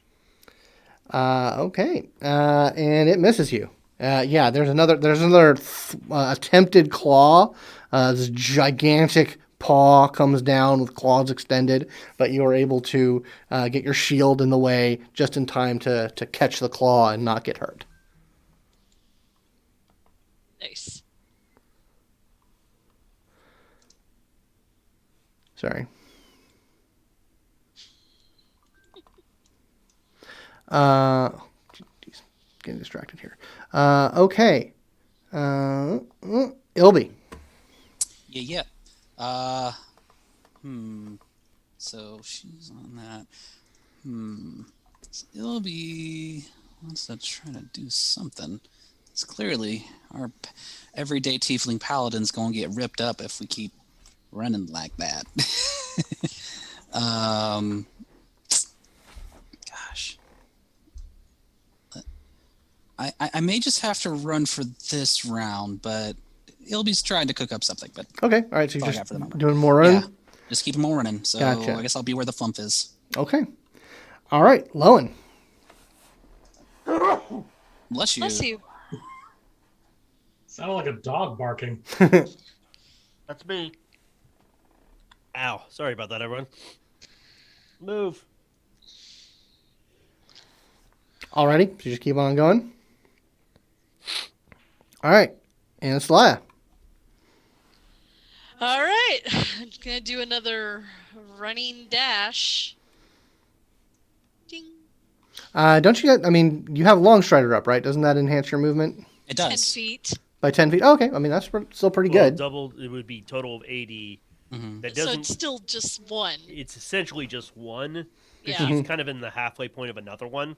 Okay. And it misses you. Yeah, there's another attempted claw. This gigantic paw comes down with claws extended, but you are able to get your shield in the way just in time to catch the claw and not get hurt. Nice. Sorry. Geez, getting distracted here. Okay. Ilby. Yeah. So she's on that. So Ilby wants to try to do something. It's clearly our everyday Tiefling Paladin's going to get ripped up if we keep running like that. Gosh. I may just have to run for this round, but Ilby's trying to cook up something. But Okay. All right. So you're all I just got for the moment. doing more running? Yeah, just keep them all running. So Gotcha. I guess I'll be where the flump is. Okay. All right. Lowin. Bless you. Bless you. Sounded like a dog barking. That's me. Ow. Sorry about that, everyone. Move. Alrighty, so just keep on going. All right, Inisalia. All right. I'm going to do another running dash. Ding. Don't you get, I mean, you have Long Strider up, right? Doesn't that enhance your movement It 10 does. feet. by 10 feet? Oh, okay, I mean, that's still pretty Well, good. double, it would be total of 80. That So doesn't. it's still just one. It's essentially just one. Yeah. He's kind of in the halfway point of another one.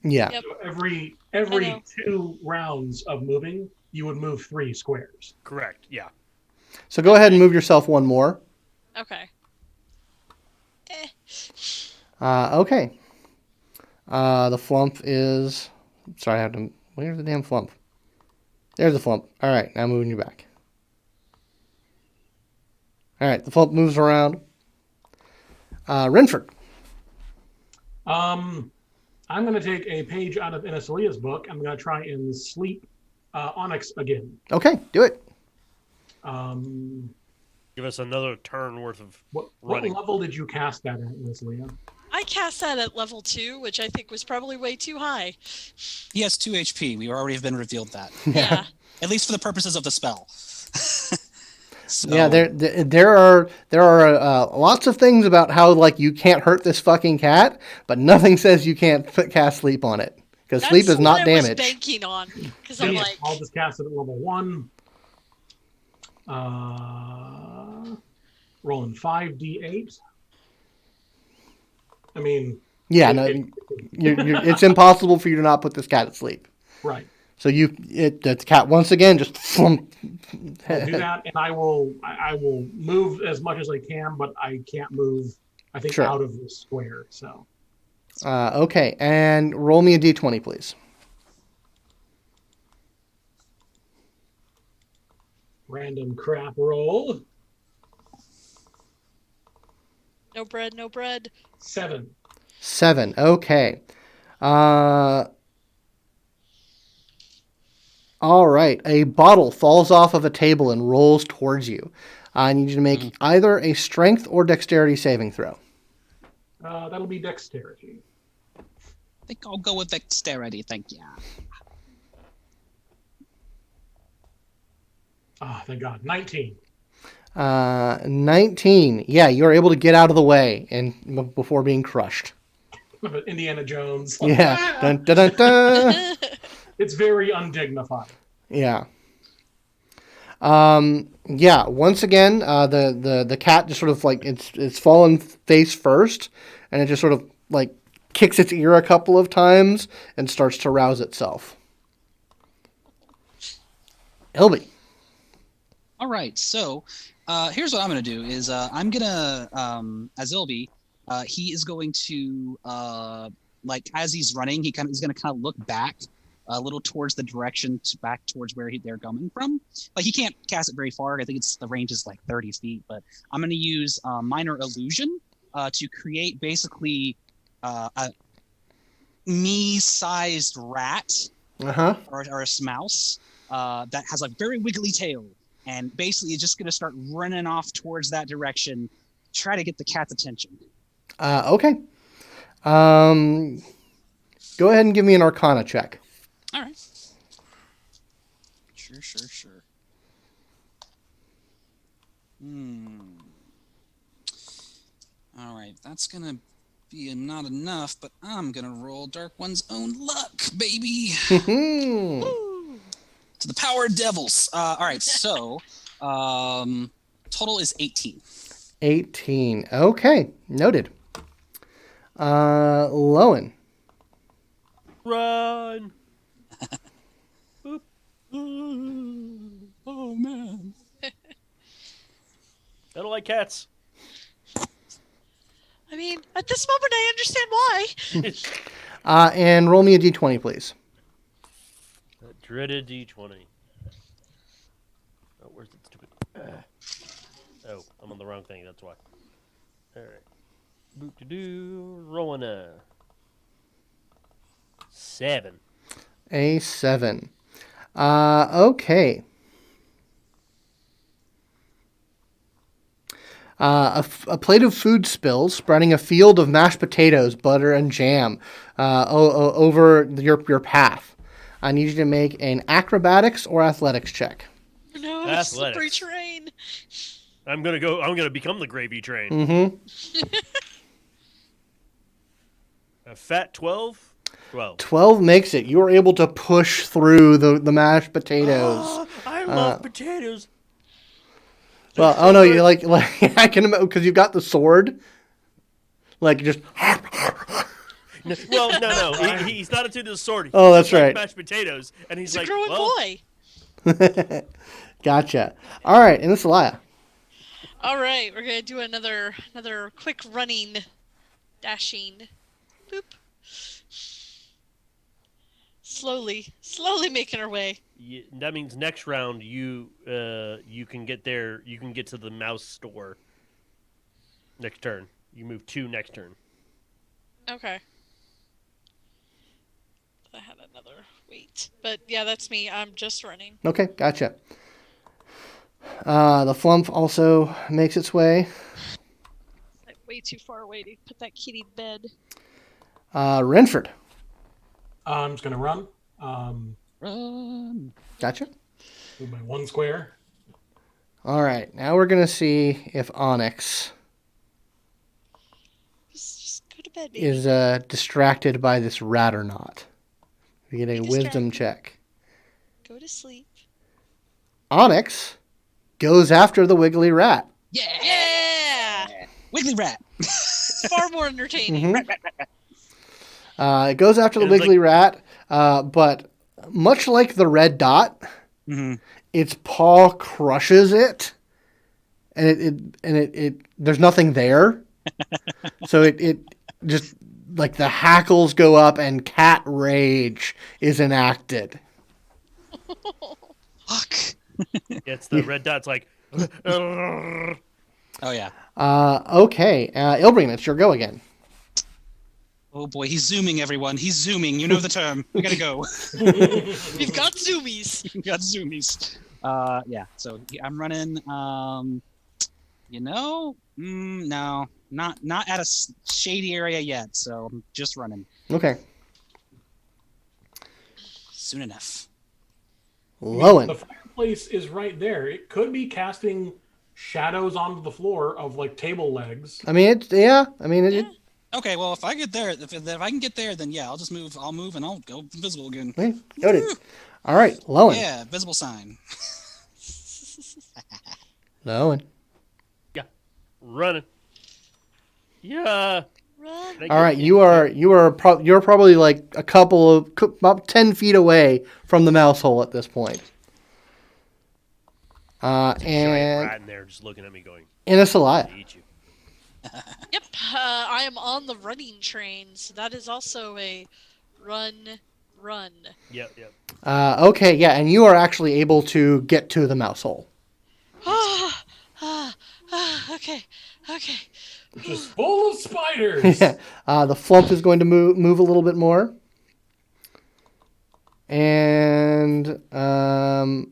Yeah. Yep. So every I know. 2 rounds of moving, you would move 3 squares. Correct. Yeah. So go ahead and move yourself one more. Okay. Okay. The flump is... Sorry, I have to... Where's the damn flump? There's the flump. All right, now moving you back. All right, the flump moves around. Rynford. I'm going to take a page out of Inisalia's book. I'm going to try and sleep Onyx again. Okay, do it. Give us another turn worth of What running. level did you cast that at, Inisalia? I cast that at level 2, which I think was probably way too high. He has 2 HP. We already have been revealed that. Yeah. At least for the purposes of the spell. So, Yeah, there are lots of things about how like you can't hurt this fucking cat, but nothing says you can't cast sleep on it because sleep is not what I was damage. banking on, because I'm like, I'll just cast it at level 1. Rolling 5d8. I mean, Yeah, no, it's impossible for you to not put this cat to sleep. right. So the cat once again just flump. I'll do that, and I will move as much as I can, but I can't move. I think Sure. out of the square. So Okay, and roll me a d20, please. random crap roll. no bread, no bread. 7. 7. Okay. All right. A bottle falls off of a table and rolls towards you. I need you to make either a strength or dexterity saving throw. That'll be dexterity. I think I'll go with dexterity. Thank you. Oh, thank God. 19. 19. Yeah, you're able to get out of the way and before being crushed. Indiana Jones. Yeah. Dun, dun, dun, dun. It's very undignified. Yeah. Yeah. Once again, the cat just sort of like it's fallen face first, and it just sort of like kicks its ear a couple of times and starts to rouse itself. Ilby. All right, so here's what I'm going to do is I'm going to, as Ilby, he is going to, like, as he's running, he's going to kind of look back a little towards the direction, back towards where they're coming from. Like, he can't cast it very far. I think the range is like 30 feet, but I'm going to use Minor Illusion to create basically a me-sized rat Uh-huh. or a mouse that has a very wiggly tail. And basically, it's just going to start running off towards that direction, try to get the cat's attention. Okay. Go ahead and give me an Arcana check. All right. Sure. All right, that's going to be not enough, but I'm going to roll Dark One's own luck, baby. Hmm. To the power of devils. All right, so total is 18. 18. Okay. Noted. Lowin. Run! Oh, man. I don't like cats. I mean, at this moment, I understand why. And roll me a d20, please. That dreaded D20. Oh, where's the stupid... Oh, I'm on the wrong thing, that's why. Alright. Boop-de-doo. Rolling a... 7. A 7. Okay. A plate of food spills, spreading a field of mashed potatoes, butter, and jam over your path. I need you to make an acrobatics or athletics check. No, Athletics. slippery terrain. I'm gonna become the gravy train. Mm-hmm. A fat 12. 12. 12 makes it. You are able to push through the mashed potatoes. Oh, I love potatoes. Well, oh no, you like I can imagine because you've got the sword. Like just. No. He's not into the sword. Oh, that's just like right. Mashed potatoes, and he's He's like, a growing well, boy. Gotcha. All right, Inisalia. All right, we're gonna do another quick running, dashing, boop. Slowly making our way. that means next round you can get there. You can get to the mouse store. Next turn, you move 2 next turn. Okay. I had another wait, but yeah, that's me. I'm just running. Okay, gotcha. The flump also makes its way. Like way too far away to put that kitty to bed. Rynford. I'm just gonna run. Run. Gotcha. Move my 1 square. All right, now we're gonna see if Onyx Just go to bed, baby. is distracted by this rat or not. We get a Be wisdom distracted. check. Go to sleep. Onyx goes after the wiggly rat. Yeah. Yeah! Wiggly rat. Far more entertaining. Mhm. It goes after the And it's wiggly rat, but much like the red dot, Mm-hmm. its paw crushes it, and it there's nothing there. So it just like the hackles go up and cat rage is enacted. Fuck. It's the red dot's like, Oh yeah. Okay, Ilbreyan, it's your go again. Oh boy, he's zooming, everyone. He's zooming. You know the term. We gotta go. We've got zoomies. We got zoomies. Yeah. So I'm running. No, not at a shady area yet. So I'm just running. Okay, Soon enough. Lowin. The fireplace is right there. It could be casting shadows onto the floor of like table legs. I mean, it Okay. Well, if I get there, if I can get there, then yeah, I'll just move. I'll move and I'll go invisible again. hey, noted. All right, Lowin. Yeah, visible sign. Lowin. running. Yeah. Run. All right, you're probably like a couple of about 10 feet away from the mouse hole at this point. Giant And rat in there just looking at me going, Inisalia. I eat you. Yep, I am on the running train, so that is also a run. Yep. Okay, yeah, and you are actually able to get to the mouse hole. Okay. Which is full of spiders. The flump is going to move a little bit more. And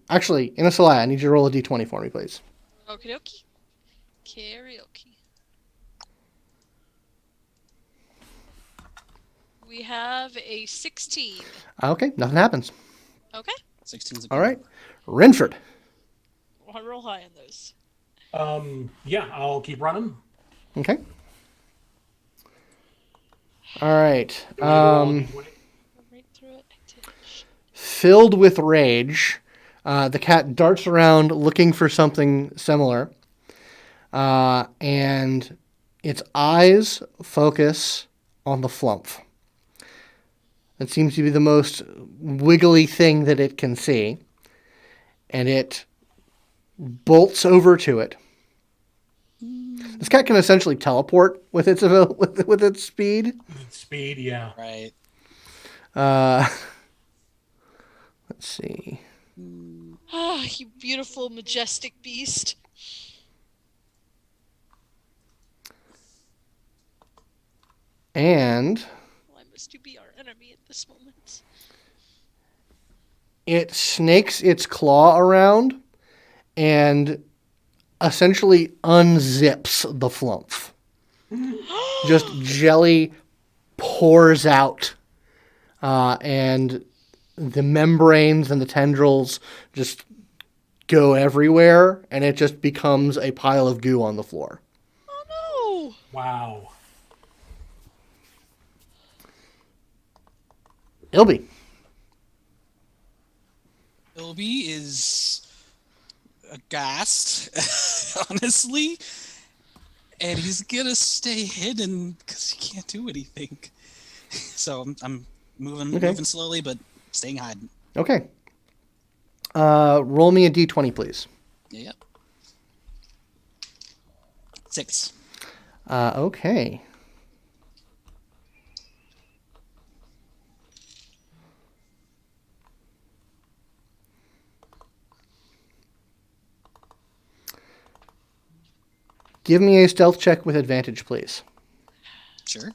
actually, Inisalia, I need you to roll a d20 for me, please. Okie dokie. Karaoke. We have a 16. Okay, nothing happens. Okay. 16's All right, Rynford. I'll roll high on those. Yeah, I'll keep running. Okay. All right. Do I roll a Run d20? right through it. Filled with rage, the cat darts around looking for something similar, and its eyes focus on the flump. It seems to be the most wiggly thing that it can see, and it bolts over to it. This cat can essentially teleport with its with its speed. Speed, yeah. Right. Let's see. Ah, you beautiful, majestic beast. And Why must you be our enemy at this moment? it snakes its claw around, and essentially unzips the flump. Just jelly pours out, and the membranes and the tendrils just go everywhere, and it just becomes a pile of goo on the floor. Oh Wow. Ilby. Ilby is aghast, honestly. And he's gonna stay hidden because he can't do anything. So I'm moving slowly, but staying hidden. Okay. Roll me a d20, please. Yep. 6. Okay. Give me a stealth check with advantage, please. Sure.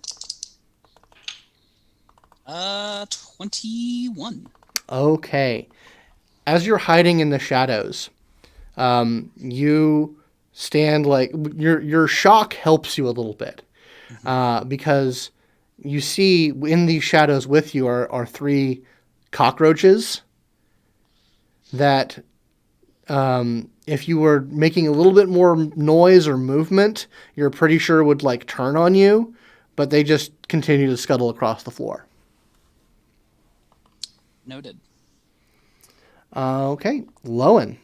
21. Okay. As you're hiding in the shadows, you stand like your shock helps you a little bit, because you see in these shadows with you are 3 cockroaches that, if you were making a little bit more noise or movement, you're pretty sure would like turn on you, but they just continue to scuttle across the floor. Noted. Okay, Lowin.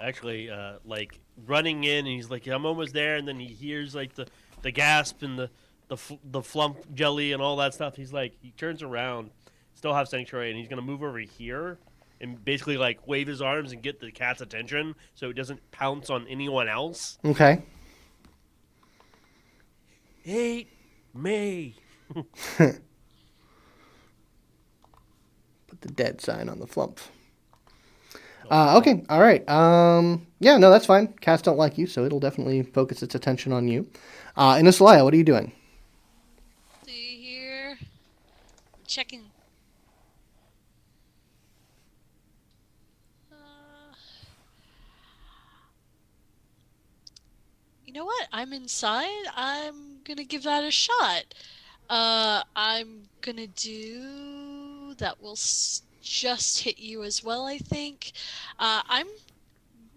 Actually, like running in, and he's like, "I'm almost there," and then he hears like the gasp and the flump jelly and all that stuff. He's like, he turns around, still have sanctuary, and he's gonna move over here and basically like wave his arms and get the cat's attention so it doesn't pounce on anyone else. Okay. Hate me. Put the dead sign on the flump. Okay, all right. Yeah, no, that's fine. Cats don't like you, so it'll definitely focus its attention on you. Inisalia, what are you doing? see here. I'm checking. You know what? I'm inside. I'm gonna give that a shot. I'm gonna do that. Will just hit you as well, I think. I'm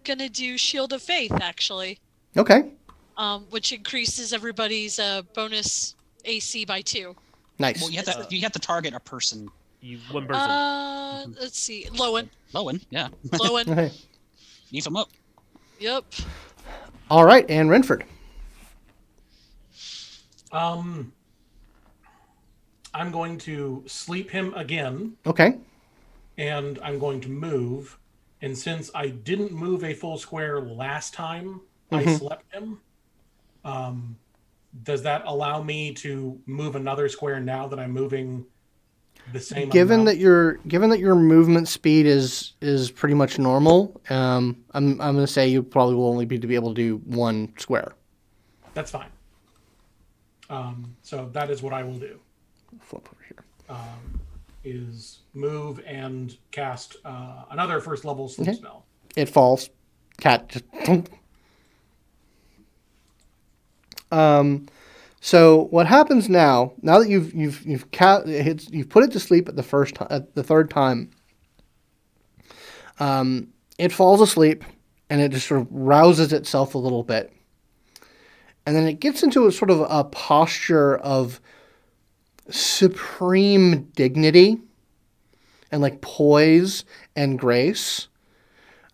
gonna do Shield of Faith, actually. Okay, Which increases everybody's bonus AC by 2. nice. Well, you have to target a person. One person. Let's see. Lowin. Lowin, yeah. Lowin. Okay. Beef him up. Yep. All right, and Rynford. I'm going to sleep him again, Okay. and I'm going to move. And since I didn't move a full square last time I slept him, does that allow me to move another square now that I'm moving the same Given amount? that your movement speed is pretty much normal, I'm going to say you probably will only be able to do 1 square. That's fine. So that is what I will do. Flip over here. Is move and cast another first level sleep spell. It falls. Cat just. So what happens now? Now that you've put it to sleep at the third time, it falls asleep and it just sort of rouses itself a little bit, and then it gets into a sort of a posture of supreme dignity and like poise and grace,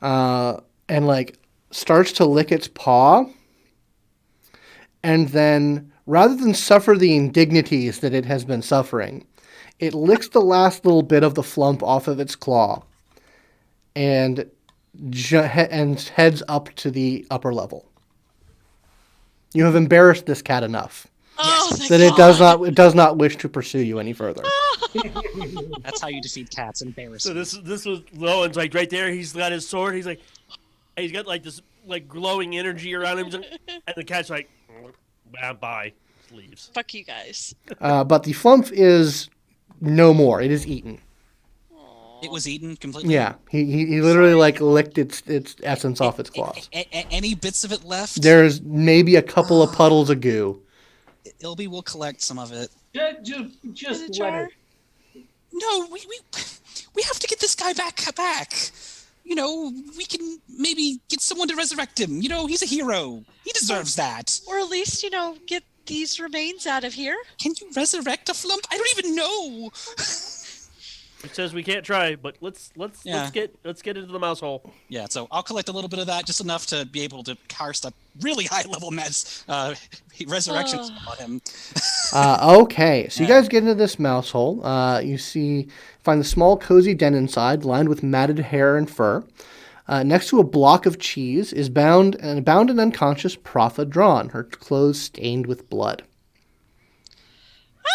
and like starts to lick its paw, and then rather than suffer the indignities that it has been suffering, it licks the last little bit of the flump off of its claw and heads up to the upper level. You have embarrassed this cat enough Oh, thank that God. it does not wish to pursue you any further. That's how you defeat cats. Embarrassing. So this was Lowen's like right there. He's got his sword. He's got like this like glowing energy around him, and the cat's like, bye, leaves. Fuck you guys. But the flump is no more. It is eaten. It was eaten completely. Yeah, he literally like licked its essence off its claws. Any bits of it left? There's maybe a couple of puddles of goo. Ilby will collect some of it. Just jar? let it. No, we have to get this guy back. You know, we can maybe get someone to resurrect him. You know, he's a hero. He deserves that. Or at least, get these remains out of here. Can you resurrect a flump? I don't even know. It says we can't try, but let's get into the mouse hole. Yeah, so I'll collect a little bit of that, just enough to be able to cast a really high level meds resurrection on him. Okay, so you guys get into this mouse hole. You find the small cozy den inside, lined with matted hair and fur. Next to a block of cheese is bound and unconscious Propha Drawn, her clothes stained with blood.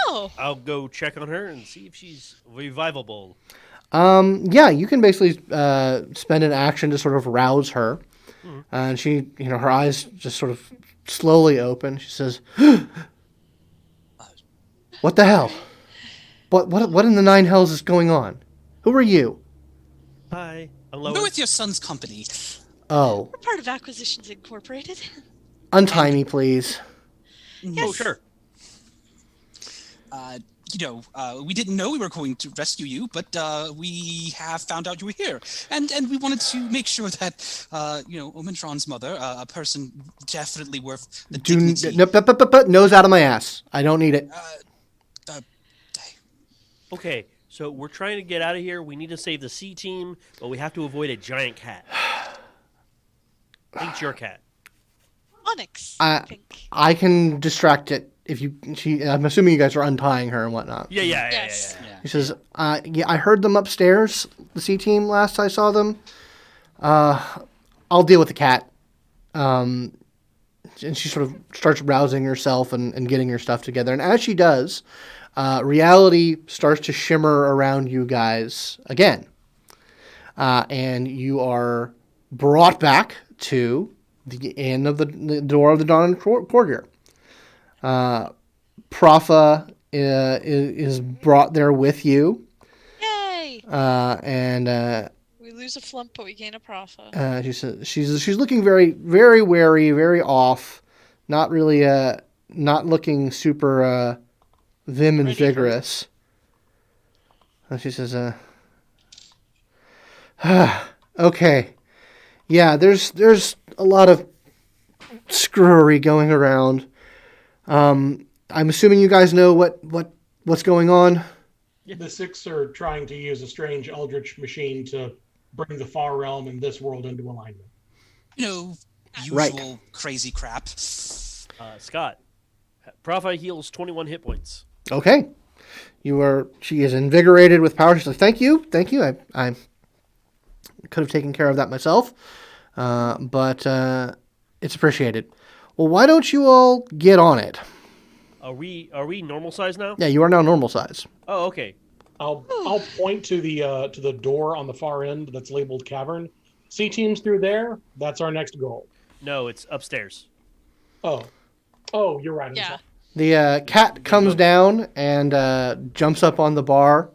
Oh. I'll go check on her and see if she's revivable. Yeah, you can basically spend an action to sort of rouse her. And she, her eyes just sort of slowly open. She says, "What the hell? What in the nine hells is going on? Who are you?" Hi, I'm Lowin. We're with your son's company. Oh. We're part of Acquisitions Incorporated. Untie me, please. Yes. Oh, sure. We didn't know we were going to rescue you, but we have found out you were here, and we wanted to make sure that Omintron's mother, a person definitely worth the dignity. Nose out of my ass. I don't need it. Okay, so we're trying to get out of here. We need to save the C team, but we have to avoid a giant cat. I think it's your cat. Onyx, I think. I can distract it. I'm assuming you guys are untying her and whatnot. Yeah. Yes. He says, "Yeah, I heard them upstairs, the C team, last I saw them. I'll deal with the cat." And she sort of starts rousing herself and getting her stuff together. And as she does, reality starts to shimmer around you guys again. And you are brought back to the end of the door of the Dawn Courtier. Propha is brought there with you. Yay! And We lose a flump, but we gain a Propha. she says she's looking very, very wary, very off. Not really not looking super vim and vigorous. And she says, "Okay, yeah, there's a lot of screwery going around. I'm assuming you guys know what's going on." The Six are trying to use a strange eldritch machine to bring the Far Realm and this world into alignment. Usual crazy crap. Scott, Propha heals 21 hit points. Okay, she is invigorated with power. She's like, thank you. I could have taken care of that myself, but it's appreciated. Well, why don't you all get on it? Are we normal size now? Yeah, you are now normal size. Oh, okay. I'll point to the door on the far end that's labeled cavern. C team's through there. That's our next goal. No, it's upstairs. Oh, you're right. Yeah. The cat comes down and jumps up on the bar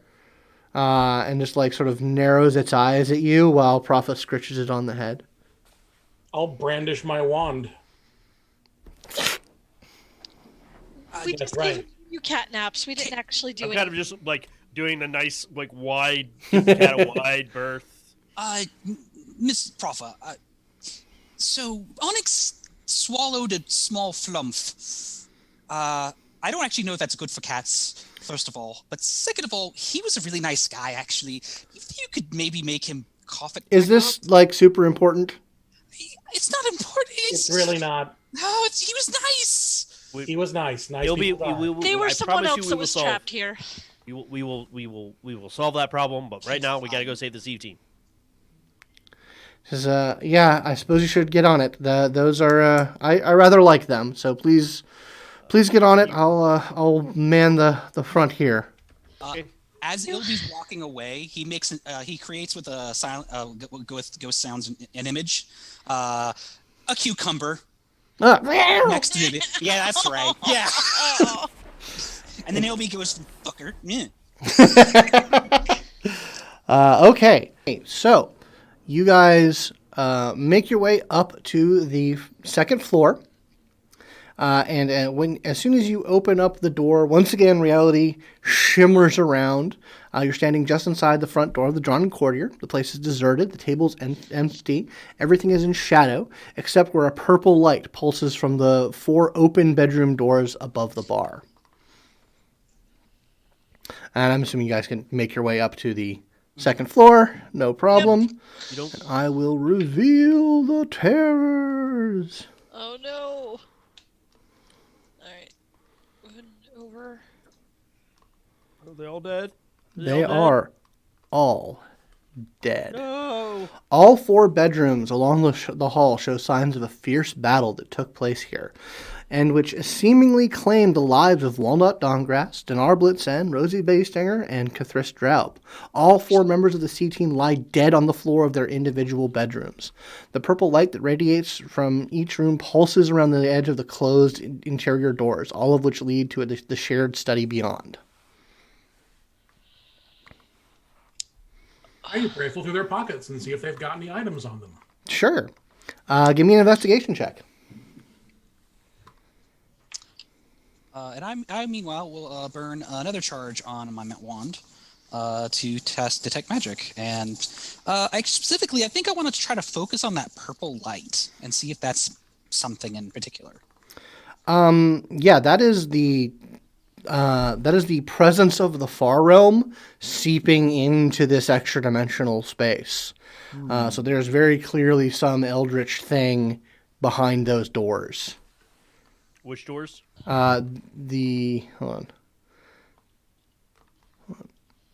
and just like sort of narrows its eyes at you while Propha scritches it on the head. I'll brandish my wand. We just gave you cat naps. We didn't actually do it. I'm kind of just like doing a nice like wide cat a wide berth. Miss Propha, so Onyx swallowed a small flump. I don't actually know if that's good for cats, first of all. But second of all, he was a really nice guy, actually. If you could maybe make him cough it. Is this like super important? It's not important. It's really not. No, he was nice. He was nice. Nice. They were someone else that was trapped here. We will solve that problem, but right now we got to go save the Steve team. Says, yeah, I suppose you should get on it. Those are I rather like them, so please get on it. I'll man the front here. As Ilby's walking away, he creates with a silent ghost sounds an image, a cucumber. Next to it. Yeah, that's right. Yeah. And then Ilby goes, fucker. Yeah. Okay, so you guys make your way up to the second floor. And as soon as you open up the door, once again, reality shimmers around. You're standing just inside the front door of the drawn courtier. The place is deserted. The table's empty. Everything is in shadow, except where a purple light pulses from the 4 open bedroom doors above the bar. And I'm assuming you guys can make your way up to the second floor. No problem. Yep. You don't. And I will reveal the terrors. Oh no. Alright. Over. Are they all dead? They are all dead. No. All 4 bedrooms along the hall show signs of a fierce battle that took place here, and which seemingly claimed the lives of Walnut Dongrass, Dinar Blitzen, Rosie Baystinger, and Cathris Draub. All 4 members of the C team lie dead on the floor of their individual bedrooms. The purple light that radiates from each room pulses around the edge of the closed interior doors, all of which lead to the shared study beyond. I can rifle through their pockets and see if they've got any items on them. Sure. Give me an investigation check. And I meanwhile will burn another charge on my wand to test detect magic. And I think I want to try to focus on that purple light and see if that's something in particular. Yeah, that is the presence of the far realm seeping into this extra dimensional space. So there's very clearly some eldritch thing behind those doors. Which doors? Hold on.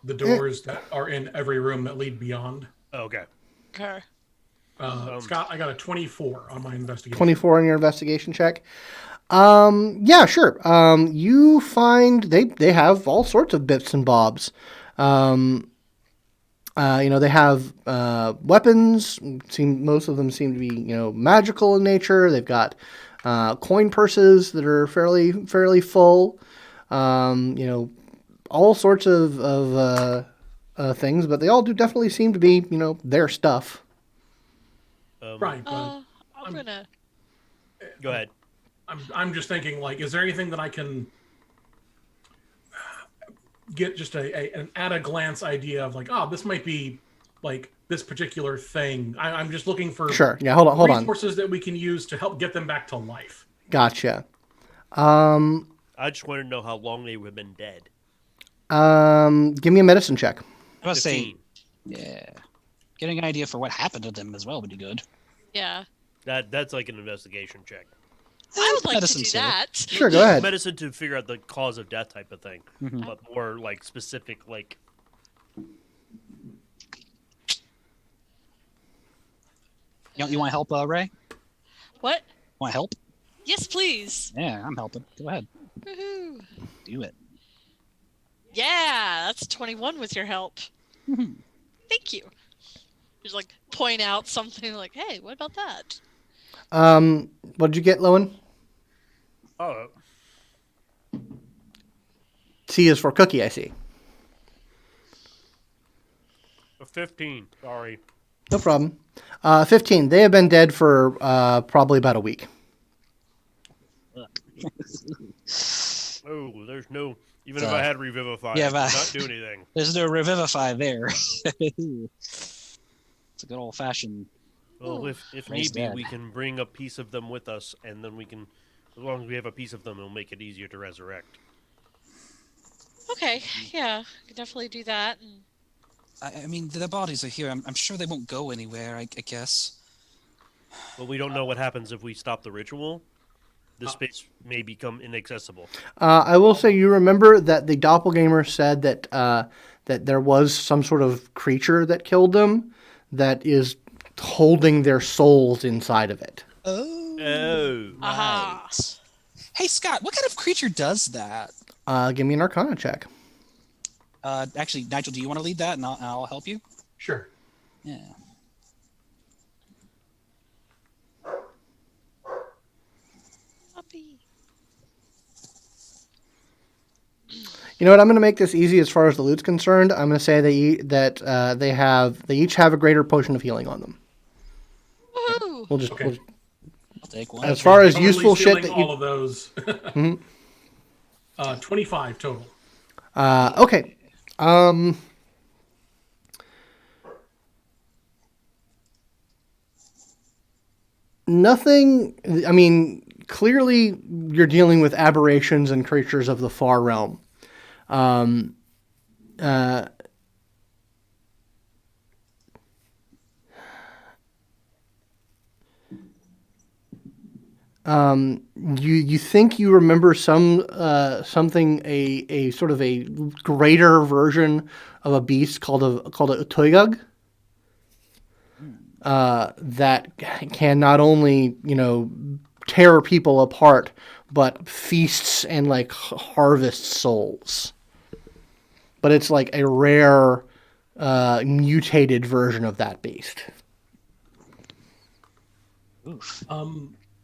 The doors that are in every room that lead beyond. Oh, okay. Okay. Scott, I got a 24 on my investigation. 24 on your investigation check. Yeah, sure. You find they have all sorts of bits and bobs. They have weapons. Most of them seem to be magical in nature. They've got coin purses that are fairly full. All sorts of things, but they all do definitely seem to be their stuff. Right. But I'm gonna. Go ahead. I'm just thinking, like, is there anything that I can get just an at-a-glance idea of, like, oh, this might be, like, this particular thing. I'm just looking for Sure. Yeah, hold on. resources that we can use to help get them back to life. Gotcha. I just want to know how long they have been dead. Give me a medicine check. I must say, 15. yeah, getting an idea for what happened to them as well would be good. Yeah. That's like an investigation check. I would like to Medicine do too. that. Sure, go ahead. Medicine to figure out the cause of death type of thing, Mhm. but more like specific, like. You want to help, Ray? What? Want to help? Yes, please. Yeah, I'm helping. Go ahead. Woohoo. Do it. Yeah, that's 21 with your help. Mhm. Thank you. Just like point out something like, hey, what about that? What did you get, Lowin? Oh. C is for cookie, I see. A 15. Sorry. No problem. 15. They have been dead for probably about a week. Oh, there's no. Even if So, I had Revivify, yeah, I but- could not do anything. There's no revivify there. It's a good old fashioned. Well, if Ray's need be, dead. we can bring a piece of them with us, and then we can, as long as we have a piece of them, it'll make it easier to resurrect. Okay, yeah, I could definitely do that. And I mean, the bodies are here. I'm sure they won't go anywhere. I guess. But we don't know what happens if we stop the ritual. The space may become inaccessible. I will say you remember that the doppelganger said that that there was some sort of creature that killed them that is holding their souls inside of it. Oh. aha. Hey, Scott, what kind of creature does that? Give me an Arcana check. Actually, Nigel, do you want to lead that, and I'll help you? Sure. Yeah. Puppy. You know what? I'm going to make this easy as far as the loot's concerned. I'm going to say they each have a greater potion of healing on them. Woohoo! We'll just Okay. I'll take one. as far as Totally useful shit stealing that all you. of those. 25 total. Okay. Nothing. I mean, clearly you're dealing with aberrations and creatures of the far realm. You think you remember something a sort of a greater version of a beast called a Toygug that can not only tear people apart but feasts and like harvests souls. But it's like a rare mutated version of that beast. Oof.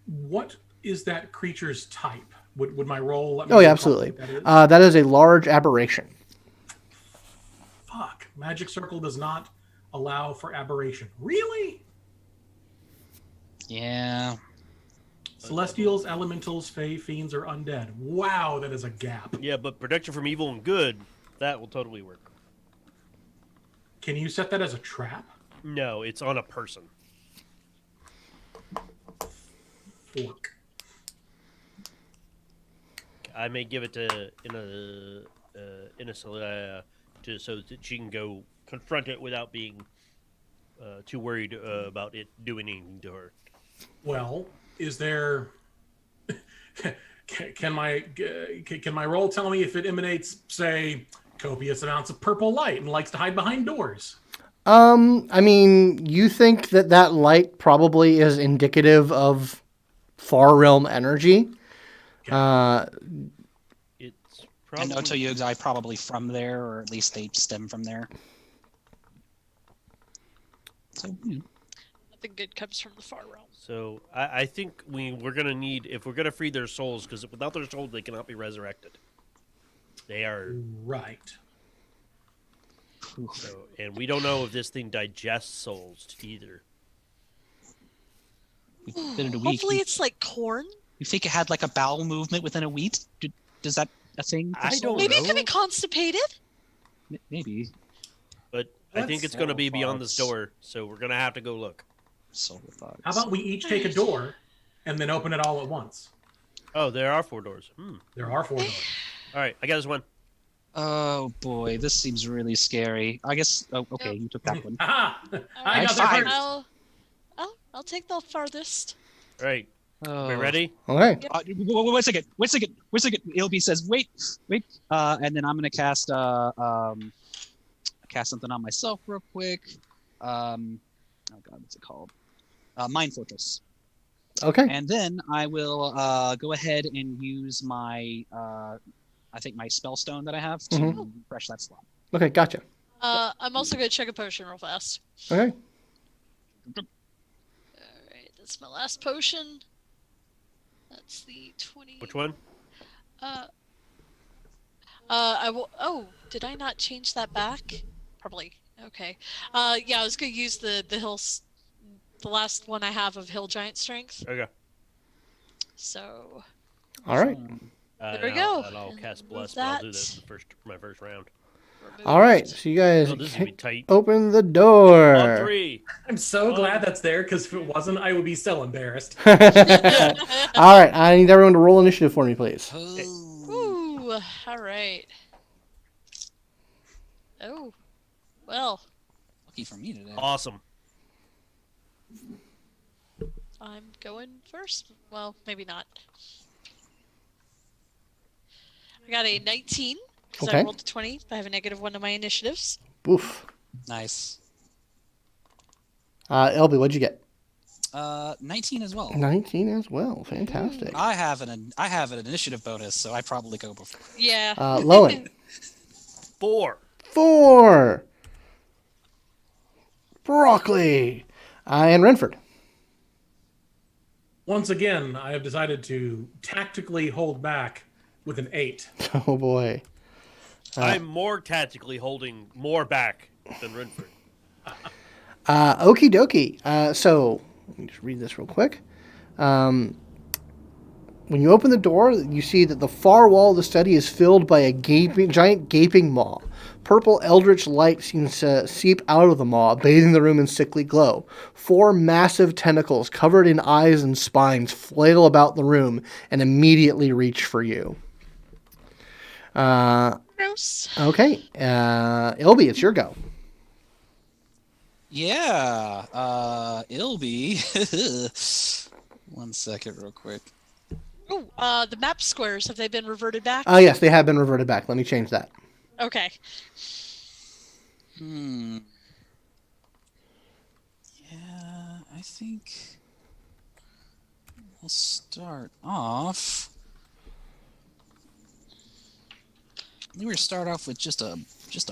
What is that creature's type? Would my roll let me Oh yeah, recall absolutely. what that is? That is a large aberration. Fuck. Magic Circle does not allow for aberration. Really? Yeah. Celestials, elementals, fae, fiends, or undead. Wow, that is a gap. Yeah, but protection from evil and good, that will totally work. Can you set that as a trap? No, it's on a person. Fork. I may give it to Inisalia so that she can go confront it without being too worried about it doing anything to her. Well, is there? Can my roll tell me if it emanates, say, copious amounts of purple light and likes to hide behind doors? I mean, you think that light probably is indicative of far realm energy. It's And probably Otoyugai probably from there, or at least they stem from there. So, Nothing good comes from the far realm. So I think we're gonna need, if we're gonna free their souls, because without their souls they cannot be resurrected. They are Right. so, and we don't know if this thing digests souls either. within a week. Hopefully it's like corn. You think it had like a bowel movement within a week? Does that a thing? for I souls? don't Maybe it know. could be constipated. Maybe. But I think it's gonna be beyond this thoughts. door, so we're gonna have to go look. Soul thoughts. How about we each take a door and then open it all at once? Oh, there are 4 doors. There are 4 doors. All right, I got this one. Oh boy, this seems really scary. I guess. Oh, okay, Yep. you took that one. Aha! I Alright, got there fine. first. I'll take the farthest. All right, Oh. we ready? Okay. Wait a second. Ilby says, "Wait." And then I'm gonna cast cast something on myself real quick. Oh god, what's it called? Mind Fortress. Okay. And then I will go ahead and use my I think my spell stone that I have to refresh that slot. Okay. Gotcha. I'm also gonna check a potion real fast. Okay. Alright, that's my last potion. That's the 20. Which one? I will. Oh, did I not change that back? Probably. Okay. Yeah, I was gonna use the hills, the last one I have of Hill Giant Strength. Okay. So All right. There we and go. I'll And cast with Bless, but I'll do that- this my first round. All right. So you guys Oh, this is gonna be tight. open the door. On 3. I'm so glad that's there because if it wasn't, I would be so embarrassed. All right. I need everyone to roll initiative for me, please. Ooh. All right. Oh. Well, Lucky for me today. Awesome. I'm going first. Well, maybe not. I got a 19 because Okay. I rolled a 20. I have a -1 to my initiatives. Oof. Nice. LB, what'd you get? 19 as well. 19 as well. Fantastic. I have an initiative bonus, so I probably go before. Yeah. Lowin. 4. 4. Broccoli. And Rynford. Once again, I have decided to tactically hold back with an 8. Oh boy. I'm more tactically holding more back than Rynford. Okie dokie. So, let me just read this real quick. When you open the door, you see that the far wall of the study is filled by a giant gaping maw. Purple eldritch light seems to seep out of the maw, bathing the room in sickly glow. 4 massive tentacles covered in eyes and spines flail about the room and immediately reach for you. Gross. Okay. Ilby, it's your go. Yeah. Ilby. 1 second, real quick. Oh, the map squares, have they been reverted back? Yes, they have been reverted back. Let me change that. Okay. Yeah, I think we'll start off. We were start off with just a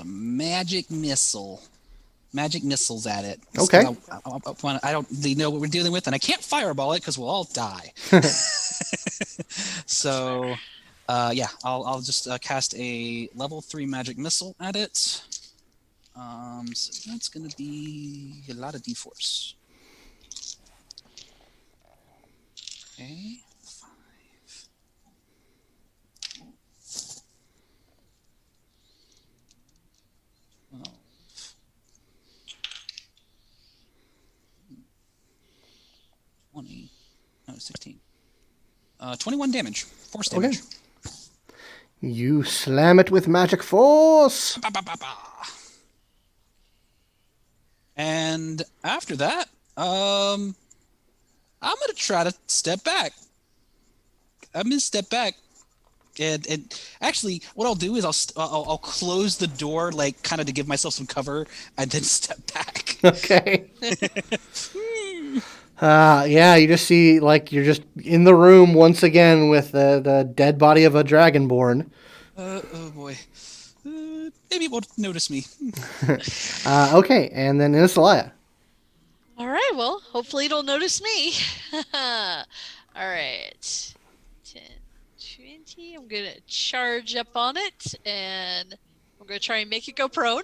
magic missile. Magic missiles at it. Okay. I don't really know what we're dealing with, and I can't fireball it because we'll all die. So, yeah, I'll just cast a level 3 magic missile at it. So that's gonna be a lot of d4s. Okay, 5. Oh. 20. No, 16. 21 damage. Force damage. Okay. You slam it with magic force. Ba, ba, ba, ba. And after that, I'm gonna try to step back. I'm gonna step back, and actually, what I'll do is I'll close the door, like kind of to give myself some cover, and then step back. Okay. Yeah, you just see, like, you're just in the room once again with the dead body of a dragonborn. Oh boy. Maybe it won't notice me. Okay, and then Inisalia. All right, well, hopefully it'll notice me. All right. 10, 20. I'm going to charge up on it, and I'm going to try and make it go prone.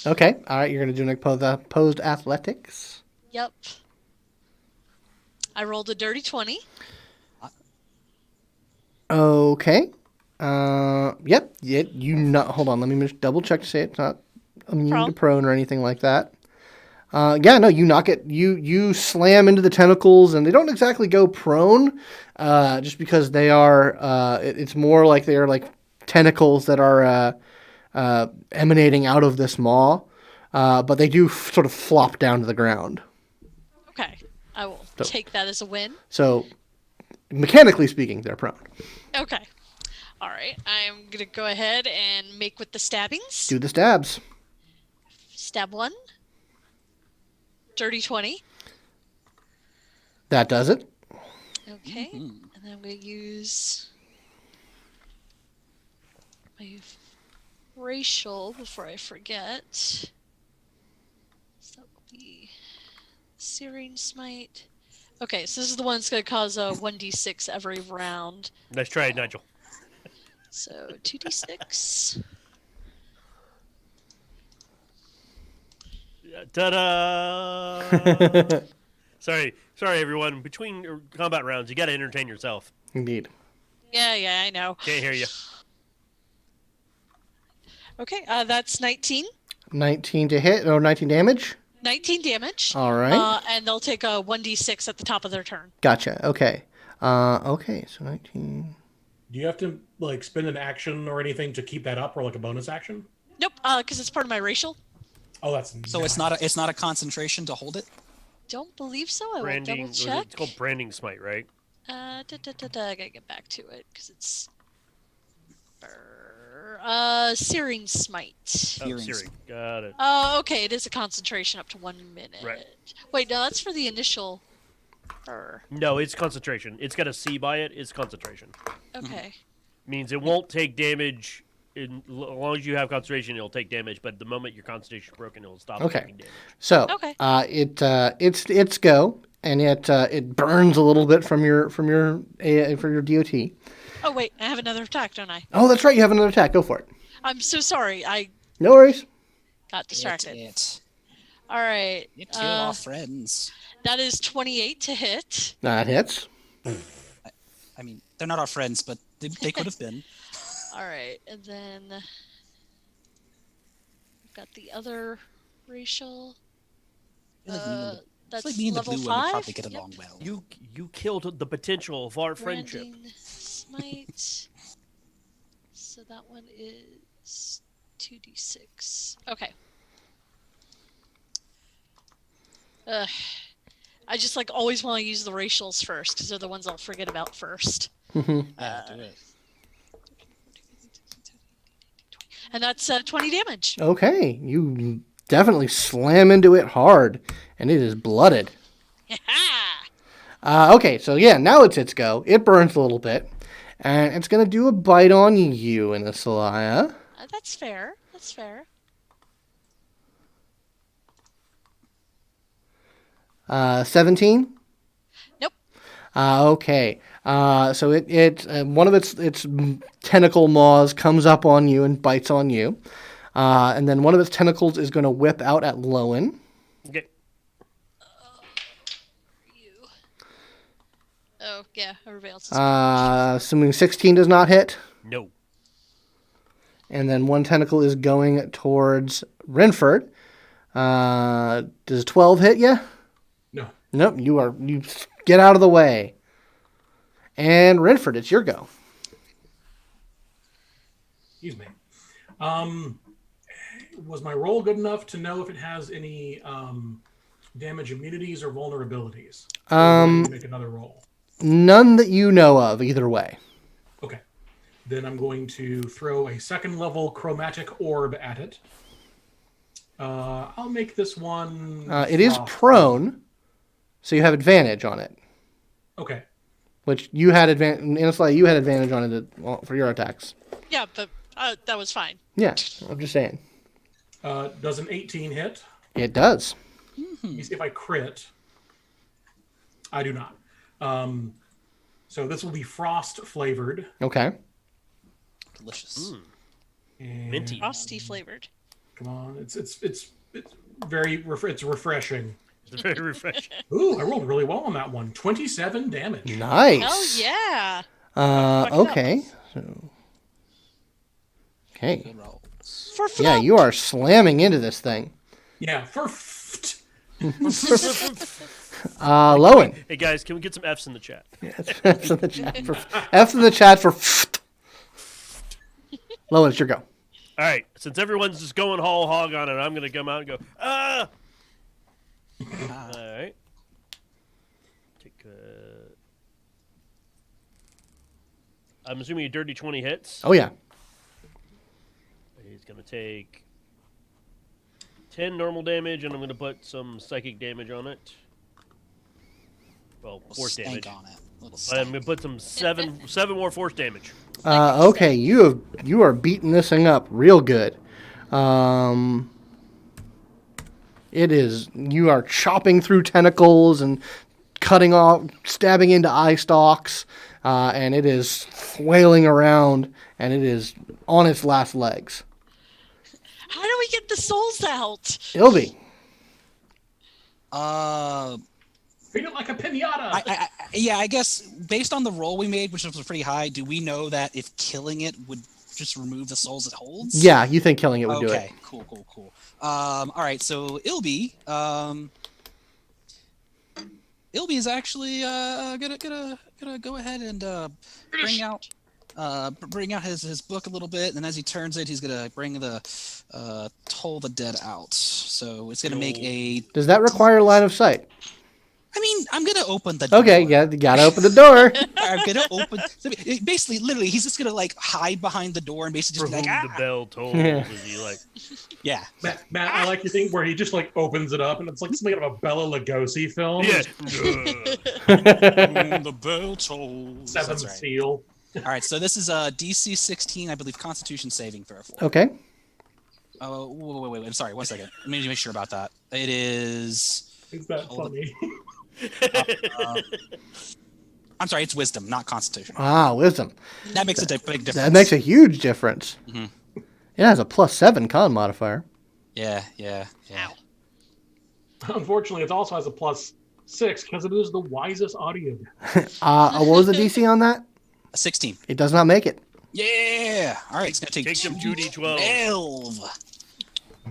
Okay, all right, you're going to do an opposed athletics. Yep. I rolled a dirty 20. Okay. Yep. Hold on. Let me just double check to say it's not immune to prone or anything like that. Yeah, no, you knock it. You slam into the tentacles, and they don't exactly go prone, just because they are. It's more like they are like tentacles that are emanating out of this maw, but they do sort of flop down to the ground. Okay. I will take that as a win. So, mechanically speaking, they're prone. Okay. All right. I'm going to go ahead and make with the stabbings. Do the stabs. Stab 1. Dirty 20. That does it. Okay. Mm-hmm. And then I'm going to use my racial before I forget. So that will be Searing Smite. Okay, so this is the one that's going to cause a 1d6 every round. Nice try, Nigel. So 2d6. Ta-da! Sorry, everyone. Between combat rounds, you got to entertain yourself. Indeed. Yeah, I know. Can't hear you. Okay, that's 19. 19 to hit, or 19 damage? 19 damage. All right. And they'll take a 1d6 at the top of their turn. Gotcha. Okay. Okay, so 19. Do you have to like spend an action or anything to keep that up, or like a bonus action? Nope, because it's part of my racial. Oh, that's so nice. it's not a concentration to hold it. Don't believe so. I will Branding. double check. It's called branding smite, right? I gotta get back to it because it's Searing Smite. Searing. Got it. Oh, okay. It is a concentration up to 1 minute. Right. Wait, no, that's for the initial. No, it's concentration. It's got a C by it. It's concentration. Okay. Means it won't take damage. As long as you have concentration, it'll take damage. But the moment your concentration is broken, it'll stop taking damage. So it's go, and it burns a little bit from your DOT. Oh wait, I have another attack, don't I? Oh, that's right. You have another attack. Go for it. I'm so sorry. I No worries. got distracted. It. All right. You killed our friends. That is 28 to hit. That hits. I mean, they're not our friends, but they could have been. All right, and then we've got the other racial. That's It's like me and the level blue 5. one would probably get along well. You killed the potential of our friendship. Branding smite. So that one is 2d6. Okay. I just always want to use the racials first because they're the ones I'll forget about first. Do it. And that's 20 damage. Okay, you definitely slam into it hard, and it is blooded. Okay, so yeah, now it's its go. It burns a little bit, and it's going to do a bite on you, Inisalia. That's fair. That's fair. 17? Nope. Okay. So it one of its tentacle maws comes up on you and bites on you. And then one of its tentacles is going to whip out at Lowin. Okay. Oh, yeah, everybody else is Assuming 16 does not hit. No. And then one tentacle is going towards Rynford. Does 12 hit you? No. Nope, you get out of the way. And Rynford, it's your go. Excuse me. Was my roll good enough to know if it has any damage immunities or vulnerabilities? Or do I need to make another roll. None that you know of, either way. Okay. Then I'm going to throw a second level chromatic orb at it. I'll make this one. It is prone, so you have advantage on it. Okay. Which you had advantage. Inisalia, you had advantage on it for your attacks. Yeah, but that was fine. Yeah, I'm just saying. Does an 18 hit? It does. Let me see if I crit. I do not. So this will be frost flavored. Okay. Delicious. And Minty. Frosty flavored. come on, it's very it's refreshing. It's very refreshing. Ooh, I rolled really well on that one. 27 damage. Nice. Oh, yeah. Okay. So. Okay. Good rolls. For Yeah, you are slamming into this thing. Yeah, Lowin. Hey guys, can we get some F's in the chat? F's in the chat for F's in the chat for. Lowin, it's your go. All right, since everyone's just going whole hog on it, I'm gonna come out and go ah. All right. Take. I'm assuming a dirty 20 hits. Oh yeah. He's gonna take 10 normal damage, and I'm gonna put some psychic damage on it. Well, force damage. On it. Little I'm gonna put some seven more force damage. Okay, you are beating this thing up real good. It is, you are chopping through tentacles and cutting off, stabbing into eye stalks, and it is flailing around, and it is on its last legs. How do we get the souls out? Ilby. Treat it like a pinata. I guess based on the roll we made, which was pretty high, do we know that if killing it would just remove the souls it holds? Yeah, you think killing it would do it. Okay, cool. All right, so Ilby is actually gonna go ahead and bring out his book a little bit, and as he turns it, he's gonna bring the Toll the Dead out. So it's gonna make a. Does that require line of sight? I mean, I'm gonna open the door. Okay, yeah, you gotta open the door. I'm gonna open. Basically, literally, he's just gonna hide behind the door and basically just For be whom like, the bell tolls, is he like? Yeah. Matt, I like your thing where he just opens it up and it's like something out of a Bela Lugosi film. Yeah. The bell tolls. Seventh That's right. Seal. All right, so this is DC 16, I believe, Constitution saving throw. Okay. Oh, wait. I'm sorry. 1 second. Let me make sure about that. It is. Is that funny? I'm sorry. It's Wisdom, not Constitution. Wisdom. That makes a big difference. That makes a huge difference. Mhm. It has a +7 con modifier. Yeah. Ow. Unfortunately, it also has a +6 because it is the wisest audio. What was the DC on that? A 16. It does not make it. Yeah. All right. It's gonna take Take them 2d12. 12.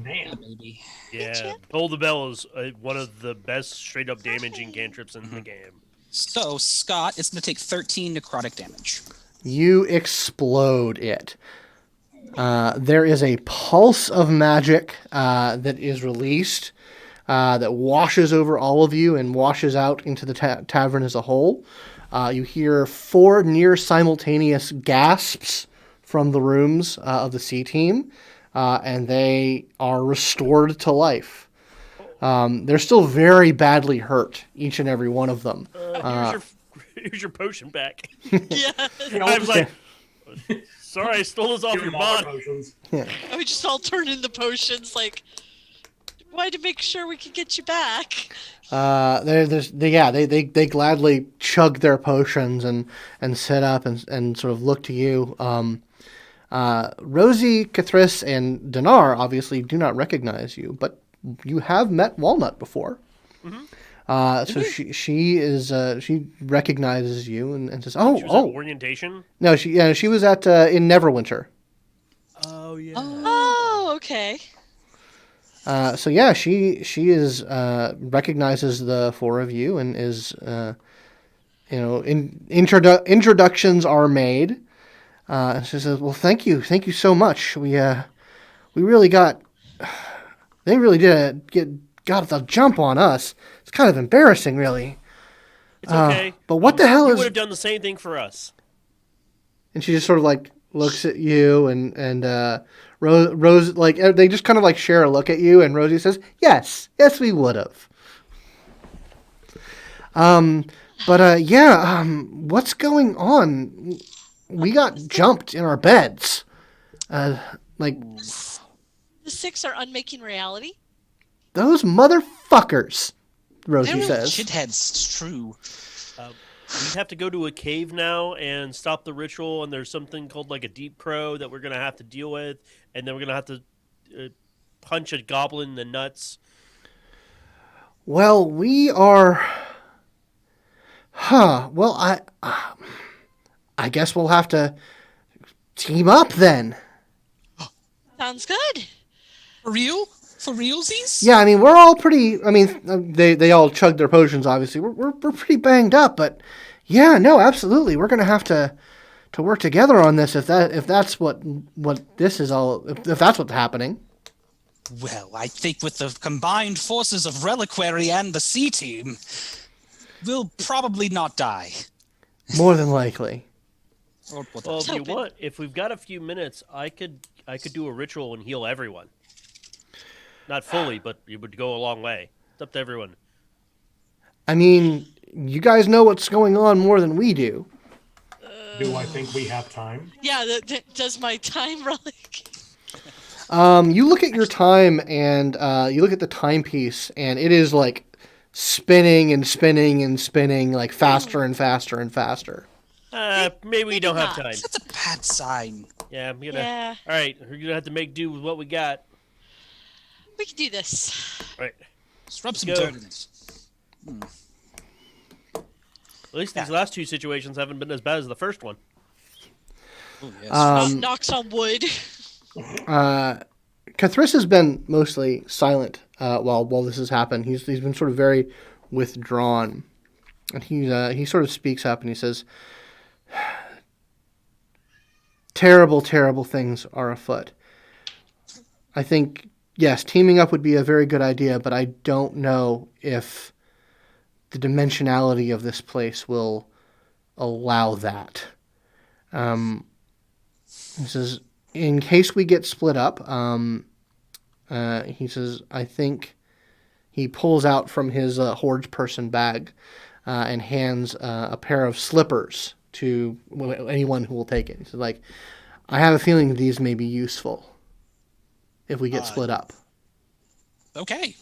Man. Baby. Yeah, Toll the Bell is one of the best straight-up damaging cantrips in the game. So Scott, it's gonna take 13 necrotic damage. You explode it. There is a pulse of magic that is released that washes over all of you and washes out into the tavern as a whole. You hear 4 near simultaneous gasps from the rooms of the C team, and they are restored to life. They're still very badly hurt, each and every one of them. Here's your potion back. Yeah. I was like, sorry, I stole this off Give your them all their body. potions. We just all turn into potions, like, why to make sure we can get you back? They gladly chug their potions and sit up and sort of look to you. Rosie, Cathris, and Dinar obviously do not recognize you, but you have met Walnut before. So she recognizes you and says, She was at "Oh, orientation. no, she was at in Neverwinter." Oh yeah. Oh, okay. So yeah, she is recognizes the 4 of you and is introductions are made. She says, "Well, thank you so much. We really got they really got the jump on us. It's kind of embarrassing, really." It's okay. But what the hell you is? would have done the same thing for us. And she just sort of like looks at you and Rose like they just kind of like share a look at you, and Rosie says, yes, we would have. What's going on? We got jumped in our beds. Like The 6 are unmaking reality. those motherfuckers, Rosie They're says. shitheads. It's true. We have to go to a cave now and stop the ritual, and there's something called like a deep crow that we're going to have to deal with, and then we're going to have to punch a goblin in the nuts. Well, we are... Well, I guess we'll have to team up then. Sounds good. For real? For realsies? Yeah, I mean, we're all pretty... I mean, they all chugged their potions, obviously. We're pretty banged up, but... Yeah, no, absolutely. We're going to have to work together on this if that's what this is all... If that's what's happening. Well, I think with the combined forces of Reliquary and the C team, we'll probably not die. More than likely. Or what Well, if you hoping. want, if we've got a few minutes, I could do a ritual and heal everyone. Not fully, but it would go a long way. It's up to everyone. I mean, you guys know what's going on more than we do. Do I think we have time? Yeah, does my time relic? You look at your time and you look at the timepiece, and it is like spinning and spinning and spinning, like faster and faster and faster. Maybe we don't have not. time. That's a bad sign. Yeah, I'm gonna. Yeah, All right, we're gonna have to make do with what we got. we can do this. All right. Let's rub some Go. dirt in this. At least these last 2 situations haven't been as bad as the first one. Oh, yes. Knocks on wood. Cathris has been mostly silent while this has happened. He's been sort of very withdrawn, and he sort of speaks up and he says, "Terrible, terrible things are afoot. I think yes, teaming up would be a very good idea, but I don't know if the dimensionality of this place will allow that." He says, in case we get split up, he says, I think he pulls out from his Horde person bag and hands a pair of slippers to anyone who will take it. He says, like, I have a feeling these may be useful if we get split up. Okay,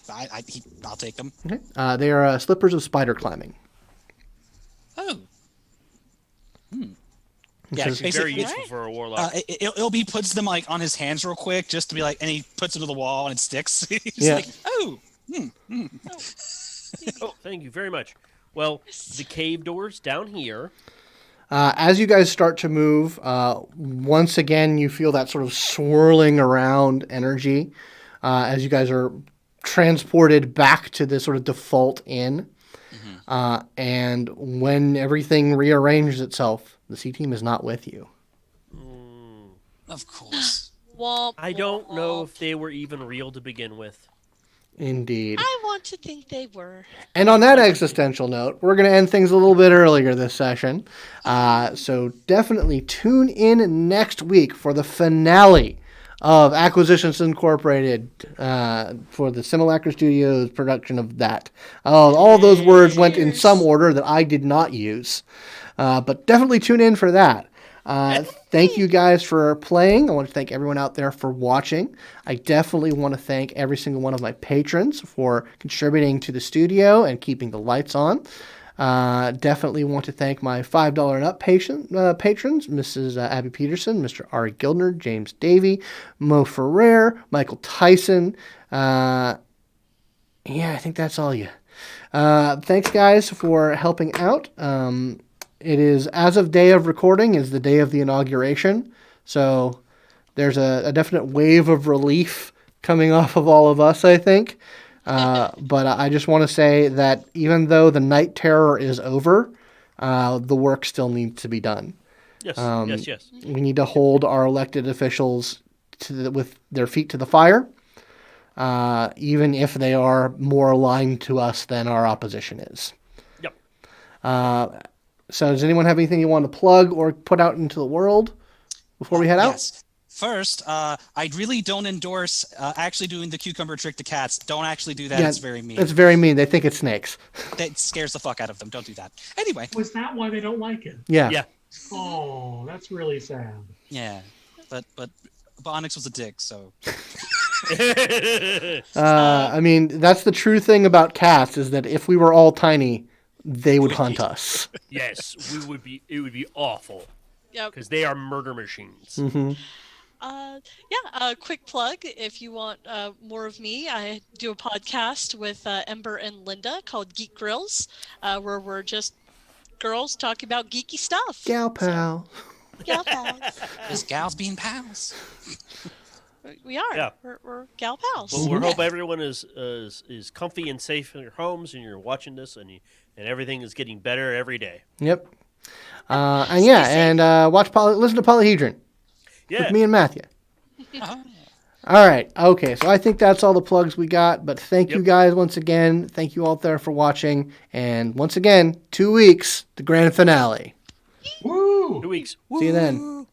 I'll take them. Okay. They are slippers of spider climbing. Oh. Yeah, Actually, very basically, useful for a warlock. Ilby puts them like on his hands real quick, just to be like, and he puts them to the wall and it sticks. He's Yeah. like, oh. Oh, thank you very much. Well, the cave doors down here. As you guys start to move, once again, you feel that sort of swirling around energy as you guys are transported back to this sort of default inn. And when everything rearranges itself, the C team is not with you. Of course. Womp, I don't know womp. if they were even real to begin with. Indeed. I want to think they were. And on that existential note, we're going to end things a little bit earlier this session. So definitely tune in next week for the finale of Acquisitions Incorporated for the Simulacra Studios production of that. All those words went in some order that I did not use. But definitely tune in for that. Thank you guys for playing. I want to thank everyone out there for watching. I definitely want to thank every single one of my patrons for contributing to the studio and keeping the lights on. Definitely want to thank my $5 and up patrons, Mrs. Abby Peterson, Mr. Ari Gildner, James Davey, Mo Ferrer, Michael Tyson. I think that's all you. Thanks, guys, for helping out. It is, as of day of recording, is the day of the inauguration. So there's a definite wave of relief coming off of all of us, I think. But I just want to say that even though the night terror is over, the work still needs to be done. Yes, yes. We need to hold our elected officials with their feet to the fire, even if they are more aligned to us than our opposition is. Yep. So does anyone have anything you want to plug or put out into the world before we head out? Yes. First, I really don't endorse actually doing the cucumber trick to cats. Don't actually do that. Yeah, it's very mean. It's very mean. They think it's snakes. That scares the fuck out of them. Don't do that. Anyway. Was that why they don't like it? Yeah. Yeah. Oh, that's really sad. Yeah. But Onyx was a dick, so. I mean, that's the true thing about cats is that if we were all tiny, they would hunt us. Yes, it would be awful. Yep. Because they are murder machines. Mm-hmm. Quick plug. If you want more of me, I do a podcast with Ember and Linda called Geek Grills, where we're just girls talking about geeky stuff. Gal pal. So, gal pals. Just gals being pals. We are. Yeah. We're gal pals. Well, we hope everyone is comfy and safe in your homes, and you're watching this, and everything is getting better every day. Yep. Listen to Polyhedron. Yeah. With me and Matthew. Uh-huh. All right. Okay. So I think that's all the plugs we got. But thank you guys once again. Thank you all there for watching. And once again, 2 weeks, the grand finale. Woo! 2 weeks. See you then.